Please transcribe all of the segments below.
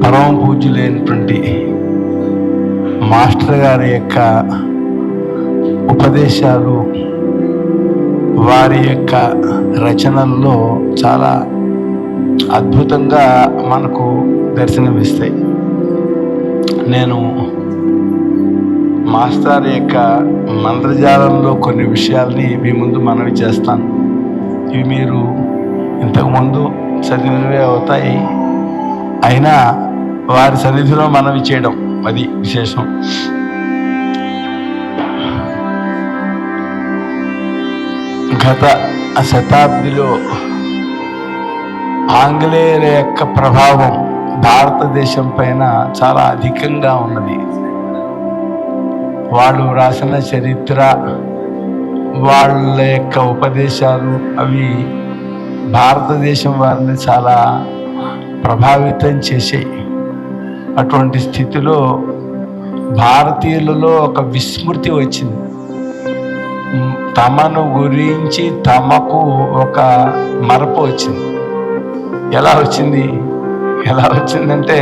పరమ పూజ్యులైనటువంటి మాస్టర్ గారి యొక్క ఉపదేశాలు, వారి యొక్క రచనల్లో చాలా అద్భుతంగా మనకు దర్శనమిస్తాయి. నేను మాస్టర్ యొక్క మంత్రజాలంలో కొన్ని విషయాల్ని మీ ముందు మనవి చేస్తాను. ఇవి మీరు ఇంతకుముందు చదివినవే అవుతాయి, అయినా వారి సన్నిధిలో మనవి చేయడం అది విశేషం. గత శతాబ్దిలో ఆంగ్లేయుల యొక్క ప్రభావం భారతదేశం పైన చాలా అధికంగా ఉన్నది. వాళ్ళు రాసిన చరిత్ర, వాళ్ళ యొక్క ఉపదేశాలు అవి భారతదేశం వారిని చాలా ప్రభావితం చేశాయి. అటువంటి స్థితిలో భారతీయులలో ఒక విస్మృతి వచ్చింది. తమను గురించి తమకు ఒక మరపు వచ్చింది. ఎలా వచ్చిందంటే,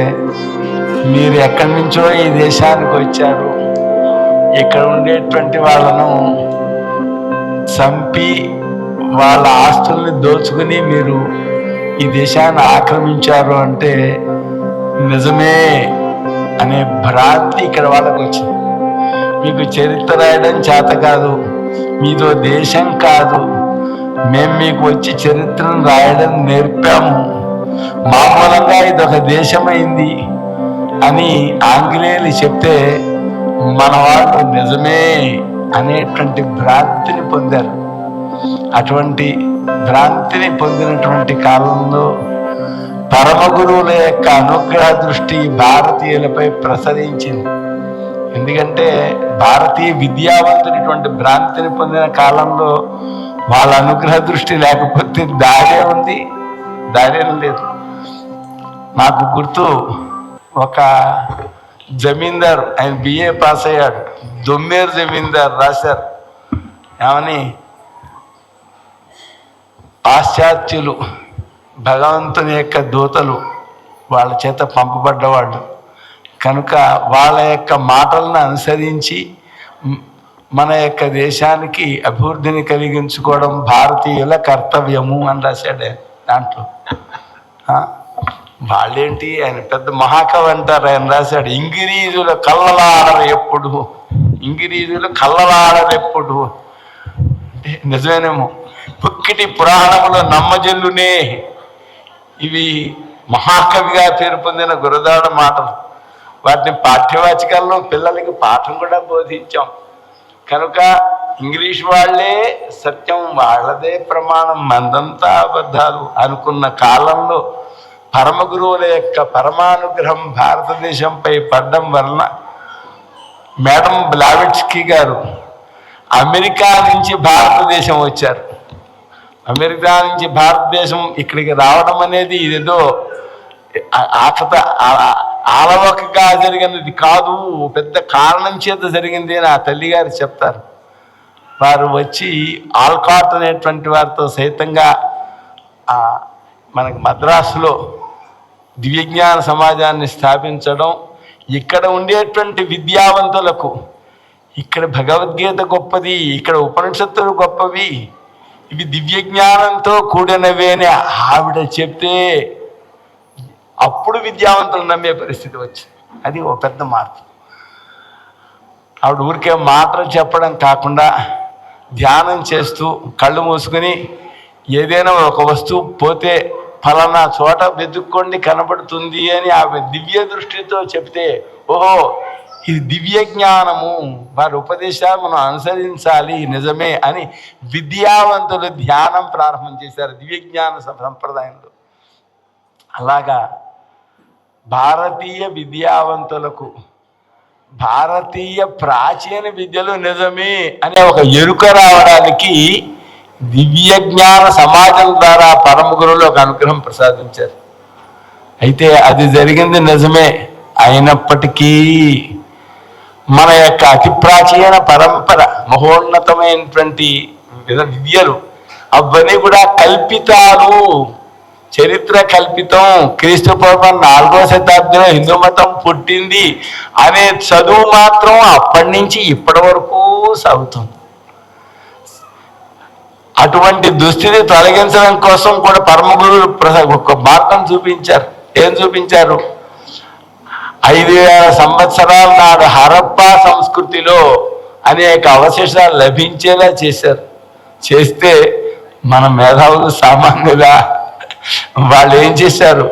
మీరు ఎక్కడి నుంచో ఈ దేశానికి వచ్చారు, ఇక్కడ ఉండేటువంటి వాళ్ళను చంపి వాళ్ళ ఆస్తుల్ని దోచుకుని మీరు ఈ దేశాన్ని ఆక్రమించారు అంటే నిజమే అనే భ్రాంతి ఇక్కడ వాళ్ళకు వచ్చింది. మీకు చరిత్ర రాయడం చేత కాదు, మీదో దేశం కాదు, మేము మీకు వచ్చి చరిత్రను రాయడం నేర్పాము, మా మూలంగా ఇదొక దేశమైంది అని ఆంగ్లేయులు చెప్తే మన వాళ్ళు నిజమే అనేటువంటి భ్రాంతిని పొందారు. అటువంటి భ్రాంతిని పొందినటువంటి కాలంలో పరమ గురువుల యొక్క అనుగ్రహ దృష్టి భారతీయులపై ప్రసరించింది. ఎందుకంటే భారతీయ విద్యావంతుడిటువంటి భ్రాంతిని పొందిన కాలంలో వాళ్ళ అనుగ్రహ దృష్టి లేకపోతే దారేం లేదు. నాకు గుర్తు, ఒక జమీందారు, ఆయన బిఏ పాస్ అయ్యాడు, దొమ్మేరు జమీందారు రాశారు ఏమని, పాశ్చాత్యులు భగవంతుని యొక్క దూతలు, వాళ్ళ చేత పంపబడ్డవాళ్ళు కనుక వాళ్ళ యొక్క మాటలను అనుసరించి మన యొక్క దేశానికి అభివృద్ధిని కలిగించుకోవడం భారతీయుల కర్తవ్యము అని రాశాడే. దాంట్లో వాళ్ళేంటి, ఆయన పెద్ద మహాకవి అంటారు, ఆయన రాశాడు, ఇంగిరీజుల కళ్ళలాడరెప్పుడు అంటే నిజమేనేమో. పుక్కిటి పురాణములో నమ్మజల్లునే. ఇవి మహాకవిగా పేరు పొందిన గురదాడ మాటలు. వాటిని పాఠ్యవాచకాల్లో పిల్లలకి పాఠం కూడా బోధించాం. కనుక ఇంగ్లీష్ వాళ్ళే సత్యం, వాళ్ళదే ప్రమాణం, మందంతా అబద్ధాలు అనుకున్న కాలంలో పరమ గురువుల యొక్క పరమానుగ్రహం భారతదేశంపై పడ్డం వలన మేడం బ్లావెట్స్కీ గారు అమెరికా నుంచి భారతదేశం వచ్చారు. అమెరికా నుంచి భారతదేశం ఇక్కడికి రావడం అనేది ఇదేదో ఆలవకగా జరిగినది కాదు, పెద్ద కారణం చేత జరిగింది అని ఆ తల్లిగారు చెప్తారు. వారు వచ్చి ఆల్కాట్ అనేటువంటి వారితో సైతంగా మనకి మద్రాసులో దివ్యజ్ఞాన సమాజాన్ని స్థాపించడం, ఇక్కడ ఉండేటువంటి విద్యావంతులకు ఇక్కడ భగవద్గీత గొప్పది, ఇక్కడ ఉపనిషత్తులు గొప్పవి, ఇవి దివ్యజ్ఞానంతో కూడినవే అని ఆవిడ చెప్తే అప్పుడు విద్యావంతులు నమ్మే పరిస్థితి వచ్చింది. అది ఒక పెద్ద మార్పు. ఆవిడ ఊరికే మాటలు చెప్పడం కాకుండా ధ్యానం చేస్తూ కళ్ళు మూసుకుని ఏదైనా ఒక వస్తువు పోతే ఫలానా చోట వెతుక్కోండి కనబడుతుంది అని ఆమె దివ్య దృష్టితో చెప్తే, ఓహో ఇది దివ్య జ్ఞానము, వారి ఉపదేశాలు మనం అనుసరించాలి, నిజమే అని విద్యావంతులు ధ్యానం ప్రారంభం చేశారు దివ్య జ్ఞాన సంప్రదాయంలో. అలాగా భారతీయ విద్యావంతులకు భారతీయ ప్రాచీన విద్యలు నిజమే అనే ఒక ఎరుక రావడానికి దివ్య జ్ఞాన సమాజం ద్వారా పరమ గురువులు ఒక అనుగ్రహం ప్రసాదించారు. అయితే అది జరిగింది నిజమే, అయినప్పటికీ మన యొక్క అతి ప్రాచీన పరంపర, మహోన్నతమైనటువంటి విద్యలు అవన్నీ కూడా కల్పితాలు చరిత్ర కల్పితం, క్రీస్తు పూర్వం 4వ శతాబ్దంలో హిందూ మతం పుట్టింది అనే చదువు మాత్రం అప్పటి నుంచి ఇప్పటి వరకు సాగుతుంది. అటువంటి దుస్థితి తొలగించడం కోసం కూడా పరమ గురువులు ఒక మార్గం చూపించారు. ఏం చూపించారు? 5000 సంవత్సరాల నాడు హరప్పా సంస్కృతిలో అనేక అవశేషాలు లభించేలా చేశారు. చేస్తే మన మేధావులు సామాన్యుగా వాళ్ళు ఏం చేశారు?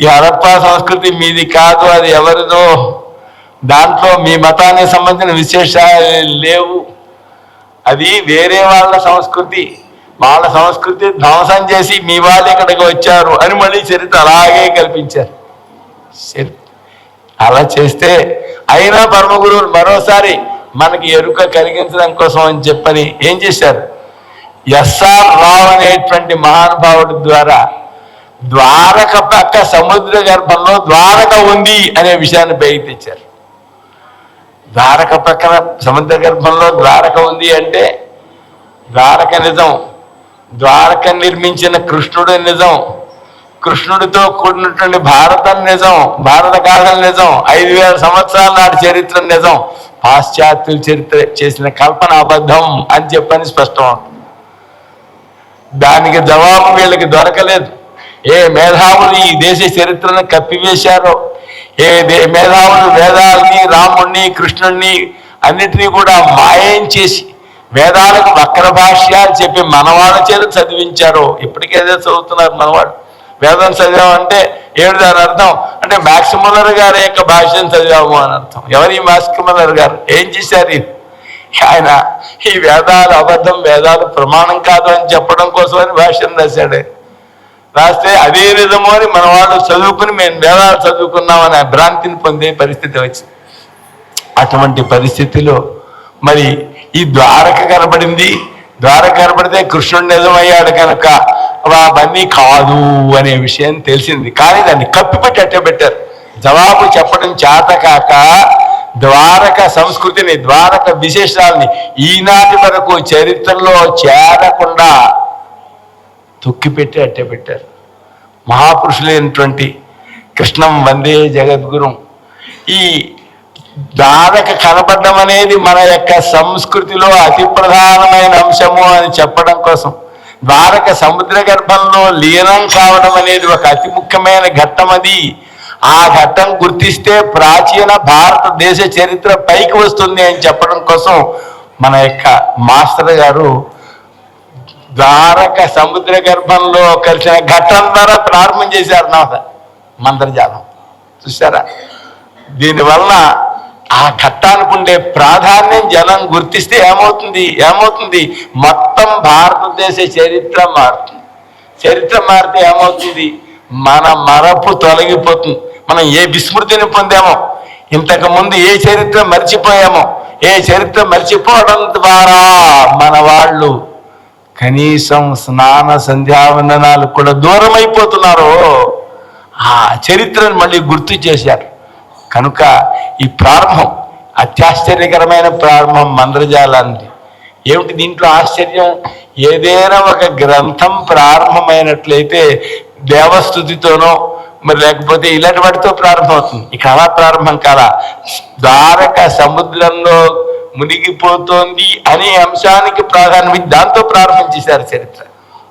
ఈ హరప్పా సంస్కృతి మీది కాదు, అది ఎవరిదో, దాంట్లో మీ మతానికి సంబంధించిన విశేషాలు లేవు, అది వేరే వాళ్ళ సంస్కృతి, వాళ్ళ సంస్కృతి ధ్వంసం చేసి మీ వాళ్ళు ఇక్కడికి వచ్చారు అని మళ్ళీ చరిత్ర అలాగే కల్పించారు. అలా చేస్తే అయినా పరమ గురువులు మరోసారి మనకి ఎరుక కలిగించడం కోసం అని చెప్పని ఏం చేశారు? ఎస్ఆర్ రావు అనేటువంటి మహానుభావుడి ద్వారా ద్వారక పక్క సముద్ర గర్భంలో ద్వారక ఉంది అనే విషయాన్ని బయట తెచ్చారు. ద్వారక పక్కన సముద్ర గర్భంలో ద్వారక ఉంది అంటే ద్వారక నిజం, ద్వారక నిర్మించిన కృష్ణుడు నిజం, కృష్ణుడితో కూడినటువంటి భారతం నిజం, భారత గాథలు నిజం, 5000 సంవత్సరాల నాటి చరిత్ర నిజం, పాశ్చాత్యుల చరిత్ర చేసిన కల్పన అబద్ధం అని చెప్పని స్పష్టం అవుతుంది. దానికి జవాబు వీళ్ళకి దొరకలేదు. ఏ మేధావులు ఈ దేశ చరిత్రను కప్పివేశారో, ఏ మేధావులు వేదాలని, రాముణ్ణి, కృష్ణుణ్ణి అన్నిటినీ కూడా మాయం చేసి వేదాలకు వక్ర భాష్యాలు చెప్పి మనవాళ్ళ చేత చదివించారో, ఇప్పటికేదో చదువుతున్నారు మనవాడు. వేదం చదివామంటే ఏమిటి దాని అర్థం అంటే మ్యాక్సిములర్ గారి యొక్క భాష్యం చదివాము అని అర్థం. ఎవరి మ్యాక్సిములర్ గారు ఏం చేశారు? ఇది ఆయన ఈ వేదాలు అబద్ధం, వేదాలు ప్రమాణం కాదు అని చెప్పడం కోసమని భాష్యం రాశాడు. రాస్తే అదే నిజము అని మన వాళ్ళు చదువుకుని మేము వేదాలు చదువుకున్నామని భ్రాంతిని పొందే పరిస్థితి వచ్చింది. అటువంటి పరిస్థితిలో మరి ఈ ద్వారక కనబడింది, ద్వారక కనబడితే కృష్ణుడు నిజమయ్యాడు కనుక అవన్నీ కాదు అనే విషయం తెలిసింది. కానీ దాన్ని కప్పిపెట్టి అట్టే పెట్టారు. జవాబు చెప్పడం చేత కాక ద్వారక సంస్కృతిని, ద్వారక విశేషాలని ఈనాటి వరకు చరిత్రలో చేరకుండా తొక్కిపెట్టి అట్టే పెట్టారు. మహాపురుషులైనటువంటి కృష్ణం వందే జగద్గురు ఈ ద్వారక కనపడడం అనేది మన యొక్క సంస్కృతిలో అతి ప్రధానమైన అంశము అని చెప్పడం కోసం, ద్వారక సముద్ర గర్భంలో లీనం కావడం అనేది ఒక అతి ముఖ్యమైన ఘట్టం. అది ఆ ఘట్టం గుర్తిస్తే ప్రాచీన భారతదేశ చరిత్ర పైకి వస్తుంది అని చెప్పడం కోసం మన యొక్క మాస్టర్ గారు ద్వారక సముద్ర గర్భంలో కలిసిన ఘట్టం ద్వారా ప్రారంభం చేశారు నా మంత్రజాలం. చూసారా? దీనివల్ల ఆ ఘట్టానికి ఉండే ప్రాధాన్యం జనం గుర్తిస్తే ఏమవుతుంది? మొత్తం భారతదేశ చరిత్ర మారుతుంది. చరిత్ర మారితే ఏమవుతుంది? మన మరపు తొలగిపోతుంది. మనం ఏ విస్మృతిని పొందామో, ఇంతకు ముందు ఏ చరిత్ర మర్చిపోయామో, ఏ చరిత్ర మర్చిపోవడం ద్వారా మన వాళ్ళు కనీసం స్నాన సంధ్యావందనాలు కూడా దూరం అయిపోతున్నారో ఆ చరిత్రను మళ్ళీ గుర్తు చేశారు. కనుక ఈ ప్రారంభం అత్యాశ్చర్యకరమైన ప్రారంభం మంత్రజాలాన్ని. ఏమిటి దీంట్లో ఆశ్చర్యం? ఏదైనా ఒక గ్రంథం ప్రారంభమైనట్లయితే దేవస్థుతితోనో మరి లేకపోతే ఇలాంటి వాటితో ప్రారంభమవుతుంది. ఇక్కడ అలా ప్రారంభం కాలా, ద్వారక సముద్రంలో మునిగిపోతోంది అనే అంశానికి ప్రాధాన్యం దాంతో ప్రారంభం చేశారు చరిత్ర.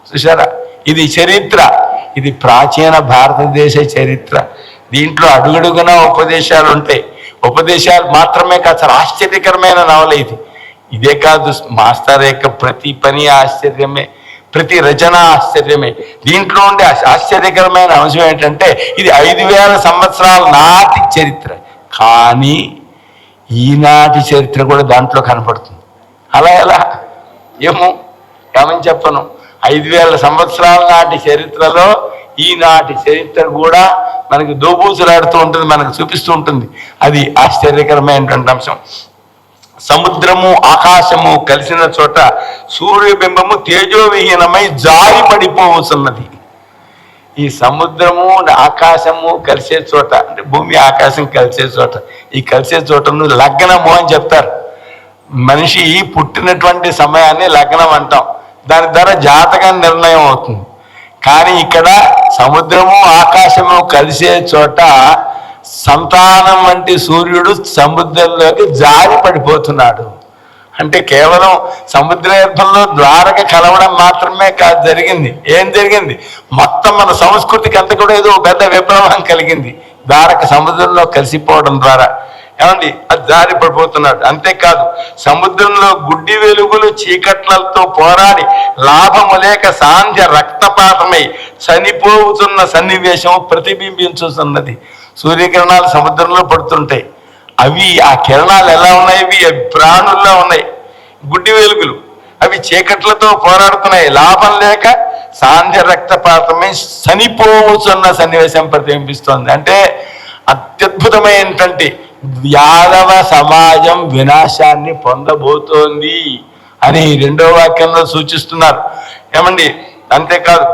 చూసారా? ఇది చరిత్ర, ఇది ప్రాచీన భారతదేశ చరిత్ర. దీంట్లో అడుగడుగునా ఉపదేశాలు ఉంటాయి. ఉపదేశాలు మాత్రమే కాదు, చాలా ఆశ్చర్యకరమైన నవల ఇది. ఇదే కాదు, మాస్టర్ యొక్క ప్రతి పని ఆశ్చర్యమే, ప్రతి రచన ఆశ్చర్యమే. దీంట్లో ఉండే ఆశ్చర్యకరమైన అంశం ఏంటంటే ఇది 5000 సంవత్సరాల నాటి చరిత్ర, కానీ ఈనాటి చరిత్ర కూడా దాంట్లో కనపడుతుంది. అలా ఎలా ఏమని చెప్పను? 5000 సంవత్సరాల నాటి చరిత్రలో ఈనాటి చరిత్ర కూడా మనకి దోబూసులాడుతూ ఉంటుంది, మనకు చూపిస్తూ ఉంటుంది. అది ఆశ్చర్యకరమైనటువంటి అంశం. సముద్రము ఆకాశము కలిసిన చోట సూర్యబింబము తేజోవిహీనమై జారి పడిపోవస్తున్నది. ఈ సముద్రము ఆకాశము కలిసే చోట అంటే భూమి ఆకాశం కలిసే చోట, ఈ కలిసే చోటను లగ్నము అని చెప్తారు. మనిషి పుట్టినటువంటి సమయాన్ని లగ్నం అంటాం. దాని ద్వారా జాతకం నిర్ణయం అవుతుంది. కానీ ఇక్కడ సముద్రము ఆకాశము కలిసే చోట సంతానం వంటి సూర్యుడు సముద్రంలోకి జారి పడిపోతున్నాడు. అంటే కేవలం సముద్ర గర్భంలో ద్వారక కలవడం మాత్రమే కాదు జరిగింది. ఏం జరిగింది? మొత్తం మన సంస్కృతికి అంతా కూడా ఏదో పెద్ద విప్లవం కలిగింది ద్వారక సముద్రంలో కలిసిపోవడం ద్వారా. ఏమండి, అది జారి పడిపోతున్నాడు. అంతేకాదు సముద్రంలో గుడ్డి వెలుగులు చీకట్లతో పోరాడి లాభము లేక సాంధ్య రక్తపాతమై చనిపోతున్న సన్నివేశం ప్రతిబింబించుతున్నది. సూర్యకిరణాలు సముద్రంలో పడుతుంటాయి. అవి ఆ కిరణాలు ఎలా ఉన్నాయి? అవి ప్రాణుల్లో ఉన్నాయి. గుడ్డి వెలుగులు అవి చీకట్లతో పోరాడుతున్నాయి. లాభం లేక సాంధ్య రక్తపాతమై చనిపోతున్న సన్నివేశం ప్రతిబింబిస్తోంది. అంటే అత్యద్భుతమైనటువంటి యాదవ సమాజం వినాశాన్ని పొందబోతోంది అని 2వ వాక్యంలో సూచిస్తున్నారు. ఏమండి, అంతేకాదు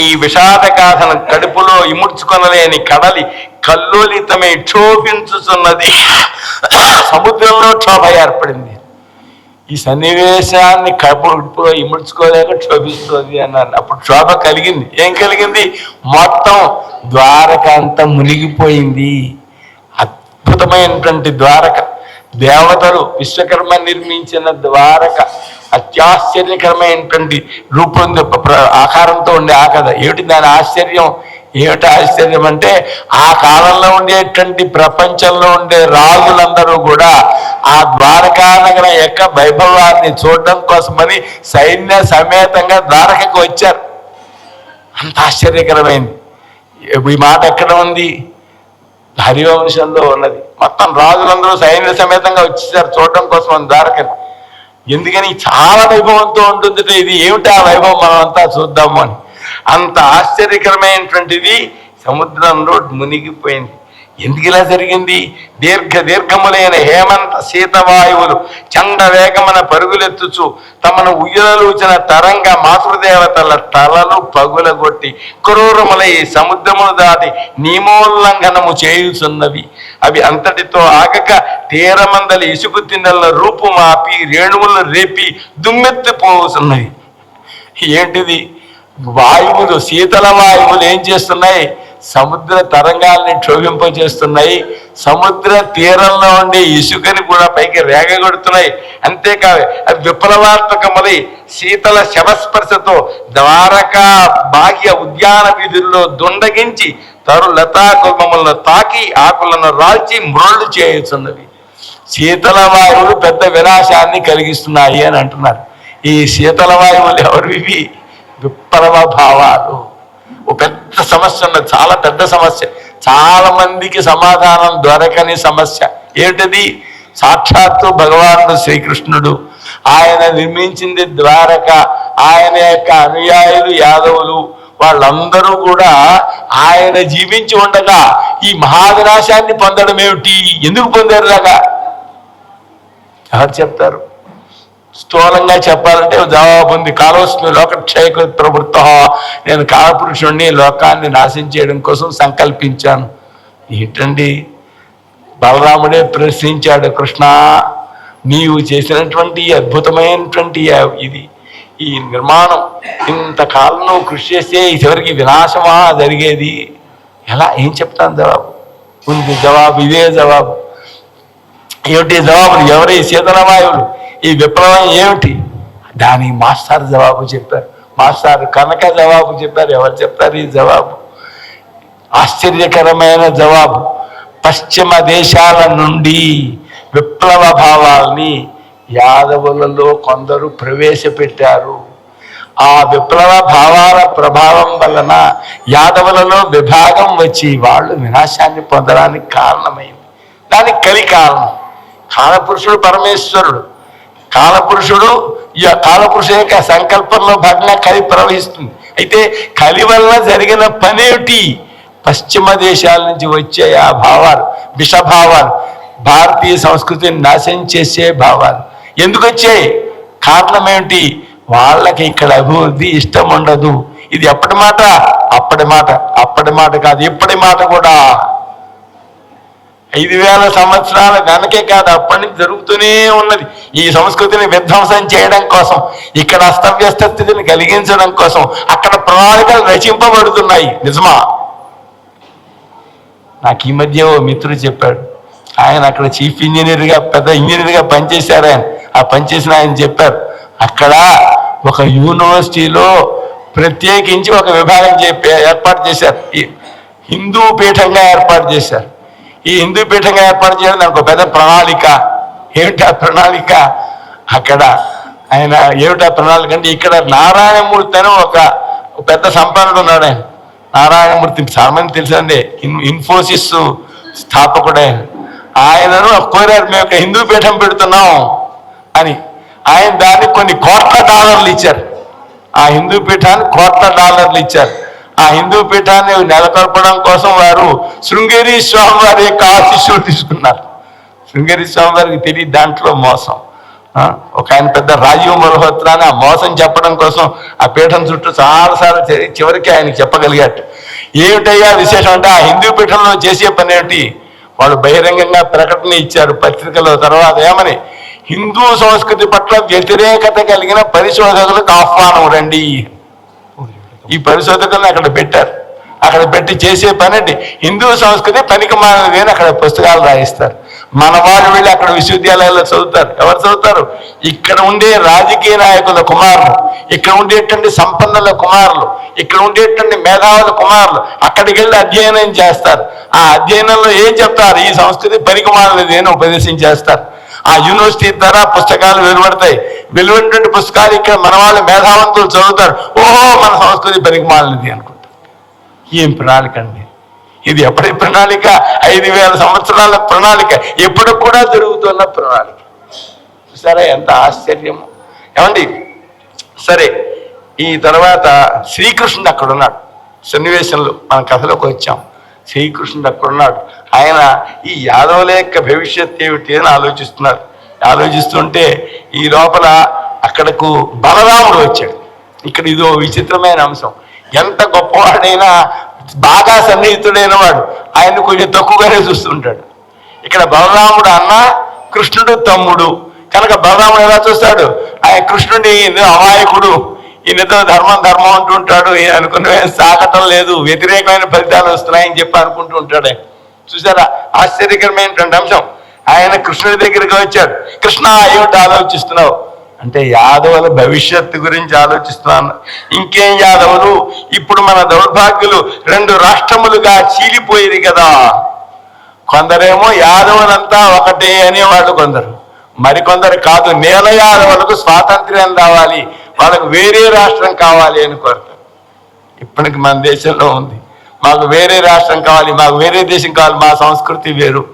ఈ విషాద గాథను కడుపులో ఇముడ్చుకొనలేని కడలి కల్లోలితమై క్షోభించుతున్నది. సముద్రంలో క్షోభ ఏర్పడింది. ఈ సన్నివేశాన్ని కడుపులో ఇముడ్చుకోలేక క్షోభిస్తుంది అన్నారు. అప్పుడు క్షోభ కలిగింది. ఏం కలిగింది? మొత్తం ద్వారక అంతా మునిగిపోయింది. అద్భుతమైనటువంటి ద్వారక, దేవతలు విశ్వకర్మ నిర్మించిన ద్వారక అత్యాశ్చర్యకరమైనటువంటి రూపం ఆకారంతో ఉండే ఆ కథ. ఏమిటి దాని ఆశ్చర్యం? ఏమిటి ఆశ్చర్యం అంటే ఆ కాలంలో ఉండేటువంటి ప్రపంచంలో ఉండే రాజులందరూ కూడా ఆ ద్వారకా నగరం యొక్క వైభవాన్ని చూడడం కోసమని సైన్య సమేతంగా ద్వారకకు వచ్చారు. అంత ఆశ్చర్యకరమైంది. ఈ మాట ఎక్కడ ఉంది? హరివంశంలో ఉన్నది. మొత్తం రాజులందరూ సైన్య సమేతంగా వచ్చేసారు చూడడం కోసం ద్వారకని. ఎందుకని? చాలా వైభవంతో ఉంటుంది ఇది. ఏమిటి ఆ వైభవం? మనం అంతా చూద్దాము అని. అంత ఆశ్చర్యకరమైనటువంటిది సముద్రంలో మునిగిపోయింది. ఎందుకు ఇలా జరిగింది? దీర్ఘములైన హేమంత శీతవాయువులు చండ వేగమున పరుగులెత్తుచు తమను ఉయ్యలూచిన తరంగ మాతృదేవతల తలలు పగులగొట్టి క్రూరములై సముద్రమును దాటి నియమోల్లంఘనము చేయుచున్నవి. అవి అంతటితో ఆగక తీరమందలి ఇసుకు తిన్నెల రూపు మాపి రేణువులను రేపి దుమ్మెత్తిపోతున్నవి. ఏంటిది? వాయువులు, శీతల వాయువులు ఏం చేస్తున్నాయి? సముద్ర తరంగాల్ని క్షోభింపజేస్తున్నాయి. సముద్ర తీరంలో ఉండే ఇసుకని కూడా పైకి రేగగొడుతున్నాయి. అంతేకాదు అది విప్లవాత్మకములై శీతల శవస్పర్శతో ద్వారకా బాహ్య ఉద్యాన వీధుల్లో దుండగించి తరు లతాకుమలను తాకి ఆకులను రాల్చి మ్రోళ్లు చేయుచున్నవి. శీతల వాయువులు పెద్ద వినాశాన్ని కలిగిస్తున్నాయి అని అంటున్నారు. ఈ శీతల వాయువులు ఎవరివి? విప్లవ భావాలు. ఓ పెద్ద సమస్య ఉన్నది, చాలా పెద్ద సమస్య, చాలా మందికి సమాధానం దొరకని సమస్య. ఏమిటది? సాక్షాత్తు భగవానుడు శ్రీకృష్ణుడు, ఆయన నిర్మించింది ద్వారక, ఆయన యొక్క అనుయాయులు యాదవులు, వాళ్ళందరూ కూడా ఆయన జీవించి ఉండగా ఈ మహావినాశాన్ని పొందడం ఏమిటి? ఎందుకు పొందారు దాకా? ఎవరు చెప్తారు? స్థూలంగా చెప్పాలంటే జవాబు ఉంది. కాలోస్మి లోకక్షయకు ప్రవృత్త, నేను కాలపురుషుణ్ణి, లోకాన్ని నాశనం చేయడం కోసం సంకల్పించాను. ఏంటండి? బలరాముడే ప్రశ్నించాడు, కృష్ణ నీవు చేసినటువంటి అద్భుతమైనటువంటి ఇది ఈ నిర్మాణం ఇంతకాలం నువ్వు కృషి చేస్తే చివరికి వినాశమా జరిగేది? ఎలా? ఏం చెప్తాను జవాబు? ఉంది జవాబు, ఇదే జవాబు. ఏమిటి జవాబు? ఎవరి శీతల వాయువులు, ఈ విప్లవం ఏమిటి? దానికి మాస్టర్ జవాబు చెప్పారు. మాస్టర్ కనుక జవాబు చెప్పారు. ఎవరు చెప్తారు ఈ జవాబు? ఆశ్చర్యకరమైన జవాబు. పశ్చిమ దేశాల నుండి విప్లవ భావాల్ని యాదవులలో కొందరు ప్రవేశపెట్టారు. ఆ విప్లవ భావాల ప్రభావం వలన యాదవులలో విభాగం వచ్చి వాళ్ళు వినాశాన్ని పొందడానికి కారణమైంది. దానికి కలి కారణం. కాలపురుషుడు పరమేశ్వరుడు. కాలపురుషుడు, ఈ కాలపురుషు యొక్క సంకల్పంలో భాగంగా కలి ప్రవహిస్తుంది. అయితే కలి వల్ల జరిగిన పనేమిటి? పశ్చిమ దేశాల నుంచి వచ్చే ఆ భావాలు, విషభావాలు, భారతీయ సంస్కృతిని నాశనం చేసే భావాలు ఎందుకు వచ్చాయి? కారణం ఏమిటి? వాళ్ళకి ఇక్కడ అభివృద్ధి ఇష్టం ఉండదు. ఇది ఎప్పటి మాట? అప్పటి మాట. అప్పటి మాట కాదు, ఇప్పటి మాట కూడా. 5,000 సంవత్సరాల వెనకే కాదు, అప్పటి నుంచి జరుగుతూనే ఉన్నది. ఈ సంస్కృతిని విధ్వంసం చేయడం కోసం, ఇక్కడ అస్తవ్యస్త స్థితిని కలిగించడం కోసం అక్కడ ప్రణాళికలు రచింపబడుతున్నాయి. నిజమా? నాకు ఈ మధ్య ఓ మిత్రుడు చెప్పాడు, ఆయన అక్కడ చీఫ్ ఇంజనీర్గా, పెద్ద ఇంజనీర్గా పనిచేశారు. ఆ పనిచేసిన ఆయన చెప్పారు, అక్కడ ఒక యూనివర్సిటీలో ప్రత్యేకించి ఒక విభాగం ఏర్పాటు చేశారు, హిందూ పీఠంగా ఏర్పాటు చేశారు. ఈ హిందూ పీఠంగా ఏర్పాటు చేయడం దానికి ఒక పెద్ద ప్రణాళిక. ఏమిటి ఆ ప్రణాళిక? అక్కడ ఆయన ఏమిటి ఆ ప్రణాళిక అంటే, ఇక్కడ నారాయణమూర్తి అని ఒక పెద్ద సంపన్నుడు ఉన్నాడు. ఆయన నారాయణమూర్తి చాలా మంది తెలుసండి, ఇన్ఫోసిస్ స్థాపకుడే. ఆయనను కోరారు, మేము ఒక హిందూ పీఠం పెడుతున్నాం అని. ఆయన దానికి కొన్ని $1,00,00,000 ఇచ్చారు. ఆ హిందూ పీఠానికి $1,00,00,000 ఇచ్చారు. ఆ హిందూ పీఠాన్ని నెలకొల్పడం కోసం వారు శృంగేరి స్వామి వారి యొక్క ఆశీస్సులు తీసుకున్నారు. శృంగేరి స్వామి వారికి తెలియదు దాంట్లో మోసం. ఒక ఆయన పెద్ద రాజీవ్ మల్హోత్రా అని ఆ మోసం చెప్పడం కోసం ఆ పీఠం చుట్టూ చాలాసార్లు చివరికి ఆయనకి చెప్పగలిగాడు. ఏమిటయ్యా విశేషం అంటే, ఆ హిందూ పీఠంలో చేసే పని ఏమిటి? వాళ్ళు బహిరంగంగా ప్రకటన ఇచ్చారు పత్రికలో. తర్వాత ఏమని, హిందూ సంస్కృతి పట్ల వ్యతిరేకత కలిగిన పరిశోధకులకు ఆహ్వానం రండి. ఈ పరిశోధకులను అక్కడ పెట్టారు. అక్కడ పెట్టి చేసే పని అంటే హిందూ సంస్కృతి పనికి మానది అని అక్కడ పుస్తకాలు రాయిస్తారు. మన వాళ్ళు వెళ్ళి అక్కడ విశ్వవిద్యాలయాల్లో చదువుతారు. ఎవరు చదువుతారు? ఇక్కడ ఉండే రాజకీయ నాయకుల కుమారులు, ఇక్కడ ఉండేటువంటి సంపన్నుల కుమారులు, ఇక్కడ ఉండేటువంటి మేధావుల కుమారులు అక్కడికి వెళ్ళి అధ్యయనం చేస్తారు. ఆ అధ్యయనంలో ఏం చెప్తారు? ఈ సంస్కృతి పనికి మానది అని ఉపదేశం చేస్తారు. ఆ యూనివర్సిటీ ద్వారా పుస్తకాలు వెలువడతాయి. వెలువడినటువంటి పుస్తకాలు ఇక్కడ మన వాళ్ళు మేధావంతులు చదువుతారు. ఓహో, మన సంస్కృతి పనికి మాలినది అనుకుంటారు. ఏం ప్రణాళిక అండి ఇది! ఎప్పటి ప్రణాళిక? 5,000 సంవత్సరాల ప్రణాళిక, ఎప్పుడు కూడా జరుగుతున్న ప్రణాళిక. సరే, ఎంత ఆశ్చర్యము ఏమండి. సరే, ఈ తర్వాత శ్రీకృష్ణుడు అక్కడ ఉన్నాడు. సన్నివేశంలో మన కథలోకి వచ్చాం. శ్రీకృష్ణుడు అక్కడున్నాడు. ఆయన ఈ యాదవుల యొక్క భవిష్యత్ ఏమిటి అని ఆలోచిస్తున్నారు. ఆలోచిస్తుంటే ఈ లోపల అక్కడకు బలరాముడు వచ్చాడు. ఇక్కడ ఇదో విచిత్రమైన అంశం. ఎంత గొప్పవాడైనా, బాగా సన్నిహితుడైన వాడు ఆయన కొంచెం తక్కువగానే చూస్తుంటాడు. ఇక్కడ బలరాముడు అన్న, కృష్ణుడు తమ్ముడు కనుక బలరాముడు ఎలా చూస్తాడు? ఆయన కృష్ణుడి అమాయకుడు, ఈయనతో ధర్మం అంటుంటాడు, అనుకున్న సాగటం లేదు, వ్యతిరేకమైన ఫలితాలు వస్తున్నాయని చెప్పి అనుకుంటూ ఉంటాడు. చూసారా ఆశ్చర్యకరమైనటువంటి అంశం. ఆయన కృష్ణుడి దగ్గరికి వచ్చాడు. కృష్ణ, ఏమిటి ఆలోచిస్తున్నావు అంటే, యాదవుల భవిష్యత్తు గురించి ఆలోచిస్తున్నాను. ఇంకేం యాదవులు, ఇప్పుడు మన దౌర్భాగ్యులు 2 రాష్ట్రములుగా చీలిపోయేది కదా. కొందరేమో యాదవులంతా ఒకటే అనేవాళ్ళు కొందరు, మరికొందరు కాదు, నేల యాదవులకు స్వాతంత్ర్యం రావాలి, వాళ్ళకు వేరే రాష్ట్రం కావాలి అని కోరుతారు. ఇప్పటికి మన దేశంలో ఉంది, మాకు వేరే రాష్ట్రం కావాలి, మాకు వేరే దేశం కావాలి, మా సంస్కృతి వేరు.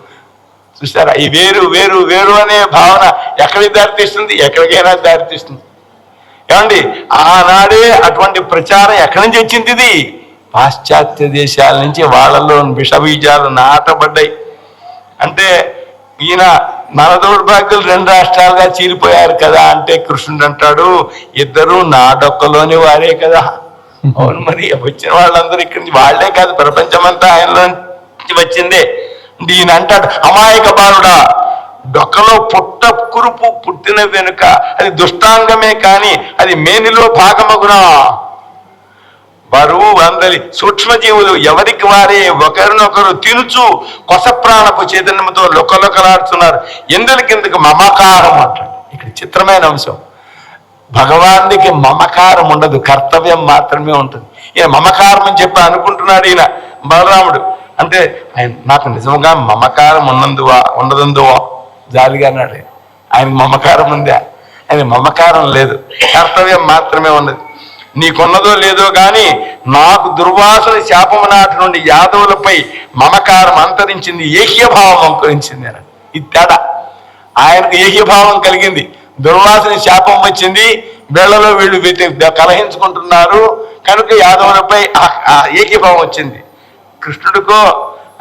చూసారా, ఈ వేరు వేరు వేరు అనే భావన ఎక్కడికి దారితీస్తుంది? ఎక్కడికైనా దారితీస్తుంది. ఏమండి, ఆనాడే అటువంటి ప్రచారం ఎక్కడి నుంచి వచ్చింది? ఇది పాశ్చాత్య దేశాల నుంచి. వాళ్ళలో విషబీజాలు నాటబడ్డాయి. అంటే ఈయన మన దౌర్భాగ్యులు 2 రాష్ట్రాలుగా చీలిపోయారు కదా అంటే, కృష్ణుడు అంటాడు, ఇద్దరు నా డొక్కలోని వారే కదా. అవును, మరి వచ్చిన వాళ్ళందరూ ఇక్కడి నుంచి వాళ్లే కాదు, ప్రపంచమంతా ఆయనలో వచ్చిందే. ఈయన అంటాడు, అమాయక బాలుడా, డొక్కలో పుట్ట కురుపు పుట్టిన వెనుక అది దుష్టాంగమే కానీ అది మేనిలో భాగమగునా. వారు అందరి సూక్ష్మజీవులు ఎవరికి వారే ఒకరినొకరు తినుచు కొస ప్రాణపు చైతన్యంతో లొక్కలొక్కలాడుతున్నారు. ఎందుకు మమకారం అంటాడు. ఇక్కడ చిత్రమైన అంశం. భగవానుడికి మమకారం ఉండదు, కర్తవ్యం మాత్రమే ఉంటుంది. ఈయన మమకారం అని చెప్పి అనుకుంటున్నాడు ఈయన బలరాముడు. అంటే ఆయన నాకు నిజంగా మమకారం ఉండదందువా జాలిగా అన్నాడు. ఆయనకు మమకారం ఉందా? ఆయన మమకారం లేదు, కర్తవ్యం మాత్రమే ఉన్నది. నీకున్నదో లేదో కానీ నాకు దుర్వాసన శాపము నాటి నుండి యాదవులపై మమకారం అంతరించింది, ఏహ్యభావం అంకురించింది అని. ఇది తేడా. ఆయనకు ఏహ్యభావం కలిగింది, దుర్వాసన శాపం వచ్చింది, వీళ్లలో వీళ్ళు కలహించుకుంటున్నారు కనుక యాదవులపై ఏకీభావం వచ్చింది. కృష్ణుడికో,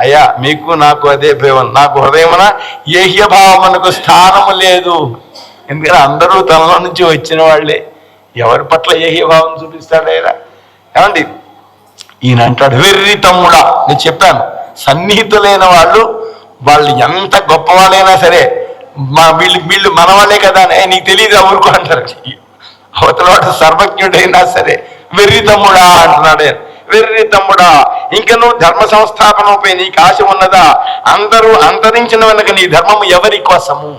అయ్యా మీకు నాకు అదే భయం, నాకు హృదయమున ఏహ్యభావమునకు స్థానము లేదు. ఎందుకంటే అందరూ తనలో నుంచి వచ్చిన వాళ్ళే, ఎవరి పట్ల ఏహ్యభావం చూపిస్తాడైనా. ఏమండి, ఈయన అంటాడు, వెర్రి తమ్ముడా. నేను చెప్పాను, సన్నిహితులైన వాళ్ళు వాళ్ళు ఎంత గొప్పవాళ్ళైనా సరే వీళ్ళు మనవాళ్ళే కదా అని నీకు తెలియదు ఊరుకో అంటారు. అవతలవాడు సర్వజ్ఞుడైనా సరే వెర్రి తమ్ముడా అంటున్నాడే, వెర్రి తమ్ముడా ఇంక నువ్వు ధర్మ సంస్థాపనపై నీకు ఆశ ఉన్నదా? అందరూ అంతరించిన వెనక నీ ధర్మము ఎవరి కోసము?